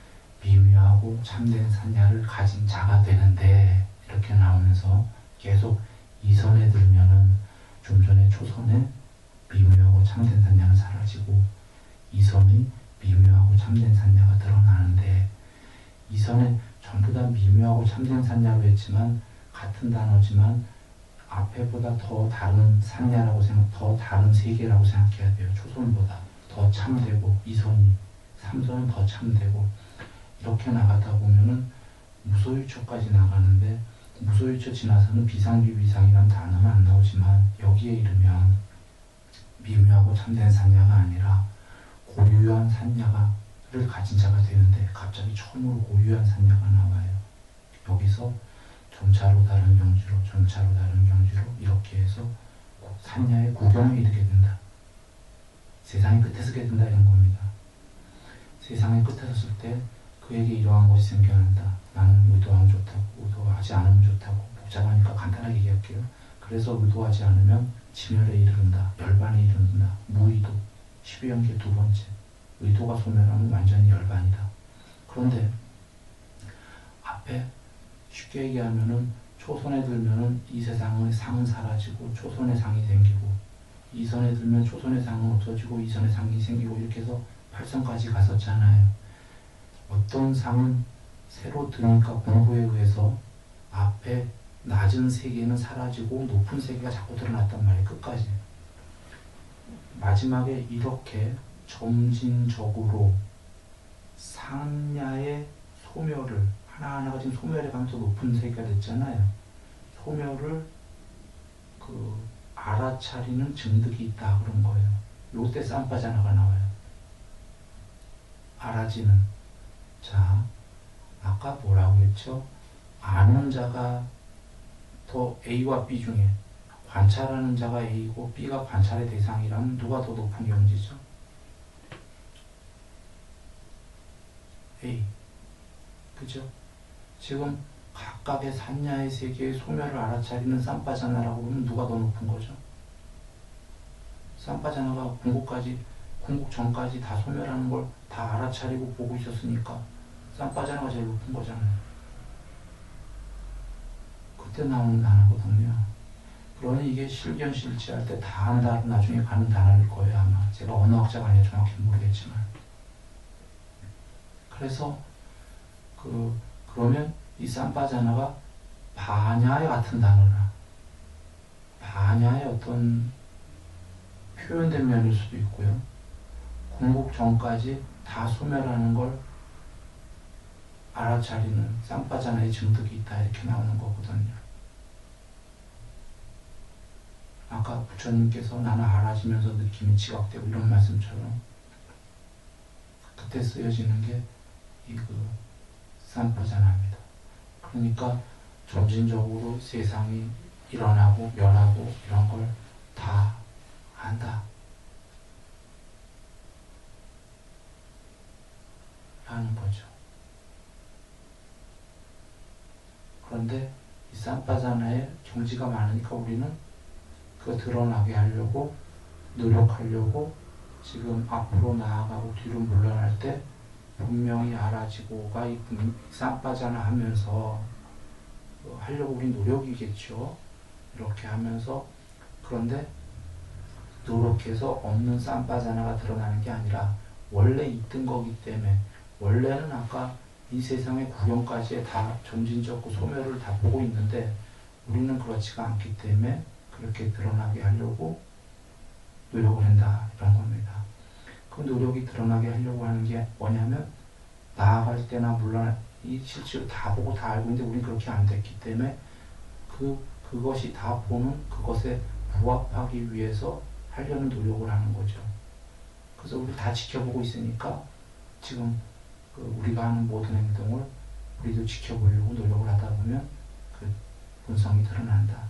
Speaker 1: 미묘하고 참된 산야를 가진 자가 되는데, 이렇게 나오면서 계속 이선에 들면은 좀 전에 초선에 미묘하고 참된 산야는 사라지고 이선이 미묘하고 참된 산야가 드러나는데, 이선에 전부 다 미묘하고 참된 산야로 했지만 같은 단어지만 앞에보다 더 다른 산야라고 더 다른 세계라고 생각해야 돼요. 초선보다 더 참되고, 이선이 삼선은 더 참되고, 이렇게 나가다 보면은 무소유처까지 나가는데, 무소유처 지나서는 비상비비상이란 단어는 안 나오지만 여기에 이르면 미묘하고 참된 산야가 아니라 고유한 산야를 가진 자가 되는데, 갑자기 처음으로 고유한 산야가 나와요. 여기서 점차로 다른 경지로, 점차로 다른 경지로 이렇게 해서 산야의 구경에 이르게 된다. 세상의 끝에 서게 된다, 이런 겁니다. 세상의 끝에 섰을 때 그에게 이러한 것이 생겨난다. 나는 의도하면 좋다고, 의도하지 않으면 좋다고. 복잡하니까 간단하게 얘기할게요. 그래서 의도하지 않으면 지멸에 이른다, 열반에 이른다. 무의도, 12연계 두 번째. 의도가 소멸하면 완전히 열반이다. 그런데 앞에 쉽게 얘기하면은 초선에 들면은 이 세상의 상은 사라지고 초선의 상이 생기고, 이선에 들면 초선의 상은 없어지고 이선의 상이 생기고, 이렇게 해서 8선까지 갔었잖아요. 어떤 상은 새로 드니까 공부에 의해서 앞에 낮은 세계는 사라지고 높은 세계가 자꾸 드러났단 말이에요. 끝까지. 마지막에 이렇게 점진적으로 상야의 소멸을 하나하나가 지금 소멸해 가면서 높은 세계가 됐잖아요. 소멸을 알아차리는 증득이 있다, 그런 거예요. 요때 쌈바자나가 나와요. 알아지는. 자, 아까 뭐라고 했죠? 아는 자가 더 A와 B 중에, 관찰하는 자가 A고 B가 관찰의 대상이라면 누가 더 높은 경지죠? A. 그죠? 지금 각각의 산야의 세계의 소멸을 알아차리는 쌈바자나라고 하면 누가 더 높은 거죠? 쌈바자나가 궁극 전까지 다 소멸하는 걸 다 알아차리고 보고 있었으니까 쌈바자나가 제일 높은 거잖아요. 그때 나오는 단어거든요. 그러니 이게 실견실지할 때 다 한다, 나중에 가는 단어일 거예요, 아마. 제가 언어학자가 아니라 정확히 모르겠지만. 그래서 그러면 이 쌈바자나가 바냐의 같은 단어라. 바냐의 어떤 표현된 면일 수도 있고요. 궁극 전까지 다 소멸하는 걸 알아차리는 쌈바자나의 증득이 있다, 이렇게 나오는 거거든요. 아까 부처님께서 나는 알아지면서 느낌이 지각되고 이런 말씀처럼 그때 쓰여지는 게 이 쌈바자나입니다. 그러니까 점진적으로 세상이 일어나고 멸하고 이런 걸 다 안다 라는 거죠. 그런데 이 쌈바자나에 경지가 많으니까 우리는 그거 드러나게 하려고 노력하려고 지금 앞으로 나아가고 뒤로 물러날 때 분명히 알아지고가 이 쌈바자나 하면서 하려고 우리 노력이겠죠. 이렇게 하면서. 그런데 노력해서 없는 쌈바자나가 드러나는 게 아니라 원래 있던 거기 때문에, 원래는 아까 이 세상의 구경까지 다 점진적고 소멸을 다 보고 있는데 우리는 그렇지가 않기 때문에 그렇게 드러나게 하려고 노력을 한다, 이런 겁니다. 그 노력이 드러나게 하려고 하는 게 뭐냐면, 나아갈 때나 물론 이 실제로 다 보고 다 알고 있는데 우리는 그렇게 안 됐기 때문에 그것이 다 보는 그것에 부합하기 위해서 하려는 노력을 하는 거죠. 그래서 우리 다 지켜보고 있으니까 지금 우리가 하는 모든 행동을 우리도 지켜보려고 노력을 하다 보면 그 본성이 드러난다.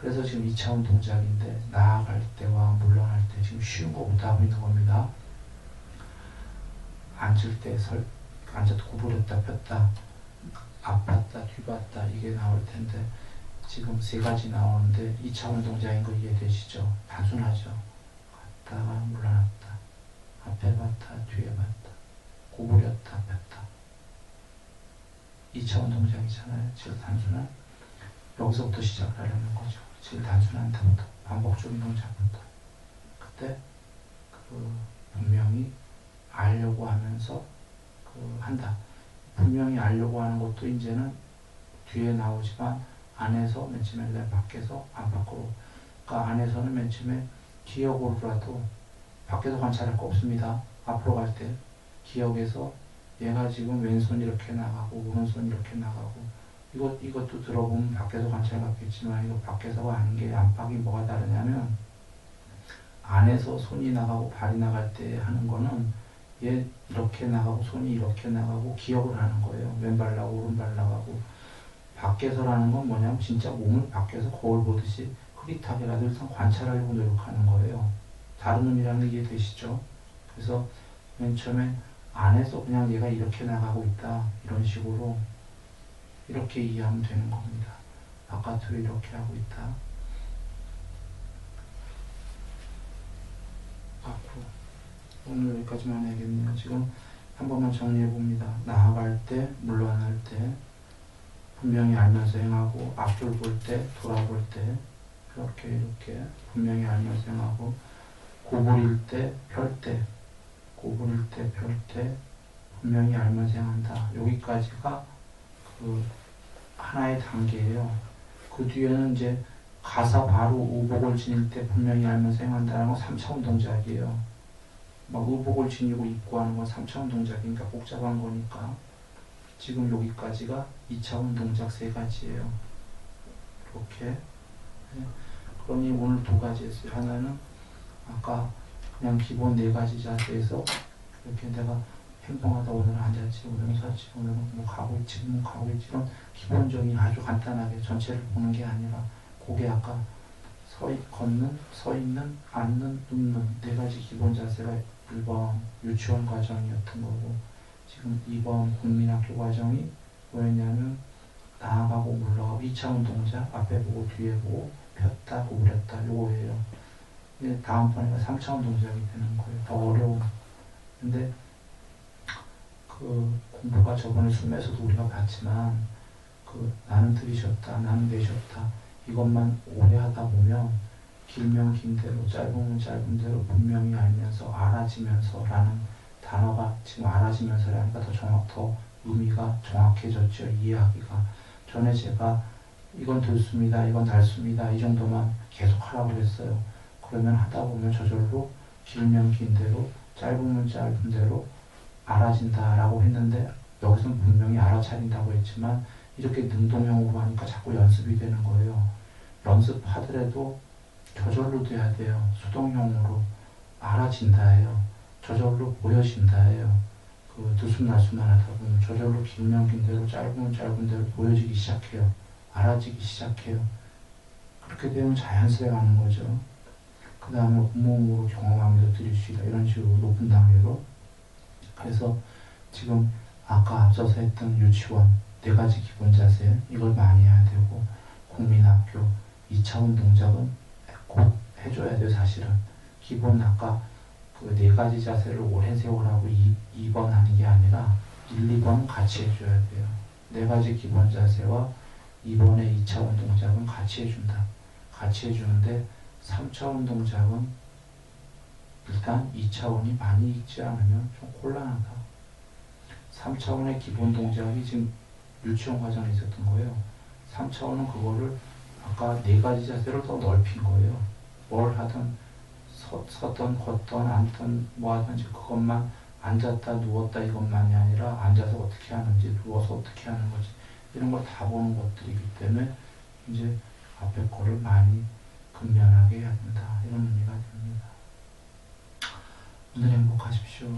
Speaker 1: 그래서 지금 2차원 동작인데, 나아갈 때와 물러날 때 지금 쉬운 거 못하고 있는 겁니다. 앉을 때 앉아도 구부렸다 폈다, 앞봤다 뒤봤다 이게 나올 텐데, 지금 세 가지 나오는데 2차원 동작인 거 이해되시죠? 단순하죠? 갔다가 물러났다. 앞에 봤다, 뒤에 봤다. 구부렸다, 폈다. 2차원 동작이잖아요. 제일 단순한. 여기서부터 시작을 하려는 거죠. 제일 단순한 데부터, 반복적인 동작부터. 그때 분명히 알려고 하면서 한다. 분명히 알려고 하는 것도 이제는 뒤에 나오지만 안에서 맨 처음에 내 밖에서 안 밖으로. 그러니까 안에서는 맨 처음에 기억으로라도 밖에서 관찰할 거 없습니다. 앞으로 갈 때 기억에서 얘가 지금 왼손 이렇게 나가고 오른손 이렇게 나가고 이것도 들어보면 밖에서 관찰 받겠지만 이거 밖에서가 아닌 게 안팎이 뭐가 다르냐면 안에서 손이 나가고 발이 나갈 때 하는 거는 얘 이렇게 나가고 손이 이렇게 나가고 기억을 하는 거예요. 왼발 나가고 오른발 나가고. 밖에서라는 건 뭐냐면 진짜 몸을 밖에서 거울 보듯이 흐릿하게라도 일단 관찰하려고 노력하는 거예요. 다른 의미라는 게 이해되시죠? 그래서 맨 처음에 안에서 그냥 얘가 이렇게 나가고 있다 이런 식으로 이렇게 이해하면 되는 겁니다. 바깥으로 이렇게 하고 있다. 앞으로. 오늘 여기까지만 해야겠네요. 지금 한 번만 정리해 봅니다. 나아갈 때, 물러날 때, 분명히 알면서 행하고, 앞을 볼 때, 돌아볼 때, 이렇게 분명히 알면서 행하고, 구부릴 때, 펼 때, 구부릴 때, 펼 때, 분명히 알면서 행한다. 여기까지가 하나의 단계예요. 그 뒤에는 이제 가사 바로 우복을 지닐 때 분명히 알면서 행한다는 건 3차원 동작이에요. 막 의복을 지니고 입고 하는 건 3차원 동작이니까 복잡한 거니까 지금 여기까지가 2차원 동작 3가지예요. 이렇게. 그러니 오늘 2가지 했어요. 하나는 아까 그냥 기본 4가지 자세에서 이렇게 내가 행동하다 오늘은 앉았지, 오늘은 섰지, 오늘은 뭐 가고 있지, 뭐 가고 있지 이런 기본적인 아주 간단하게 전체를 보는 게 아니라 그게 아까 걷는, 서 있는, 앉는, 눕는 4가지 기본 자세가 1번 유치원 과정이었던 거고 지금 2번 국민학교 과정이 뭐였냐면 나아가고 물러가고 2차원 동작 앞에 보고 뒤에 보고 폈다 구부렸다 요거예요. 근데 다음번에가 3차원 동작이 되는 거예요. 더 어려운. 근데 공부가 저번에 숨에서도 우리가 봤지만 나는 들이셨다 나는 내셨다 이것만 오래 하다 보면 길면 긴 대로 짧으면 짧은 대로 분명히 알면서 알아지면서 라는 단어가 지금 알아지면서라니까 더 의미가 정확해졌죠. 이해하기가. 전에 제가 이건 들습니다 이건 날습니다 이 정도만 계속 하라고 했어요. 그러면 하다 보면 저절로 길면 긴 대로 짧으면 짧은 대로 알아진다라고 했는데 여기서는 분명히 알아차린다고 했지만 이렇게 능동형으로 하니까 자꾸 연습이 되는 거예요. 연습하더라도 저절로 돼야 돼요. 수동형으로 알아진다예요. 저절로 보여진다예요. 들숨날숨만 하다 보면 저절로 길면 긴 대로 짧으면 짧은 대로 보여지기 시작해요. 알아지기 시작해요. 그렇게 되면 자연스레 가는 거죠. 그 다음에 온몸으로 경험하면서 들일 수 있다. 이런 식으로 높은 단계로. 그래서 지금 아까 앞서서 했던 유치원 4가지 기본 자세 이걸 많이 해야 되고 국민학교 2차원 동작은 꼭 해줘야 돼요. 사실은 기본 아까 4가지 자세를 오랜 세월하고 2번 하는 게 아니라 1, 2번 같이 해줘야 돼요. 4가지 기본 자세와 이번에 2차원 동작은 같이 해준다. 같이 해주는데 3차원 동작은 일단 2차원이 많이 익지 않으면 좀 곤란하다. 3차원의 기본 동작이 지금 유치원 과정에 있었던 거예요. 3차원은 그거를 아까 4가지 자세를 더 넓힌 거예요. 뭘 하든 서던 걷던 앉던 뭐 하든지 그것만 앉았다 누웠다 이것만이 아니라 앉아서 어떻게 하는지 누워서 어떻게 하는 거지 이런 걸 다 보는 것들이기 때문에 이제 앞에 거를 많이 근면하게 해야 된다 이런 의미가 됩니다. 오늘 행복하십시오.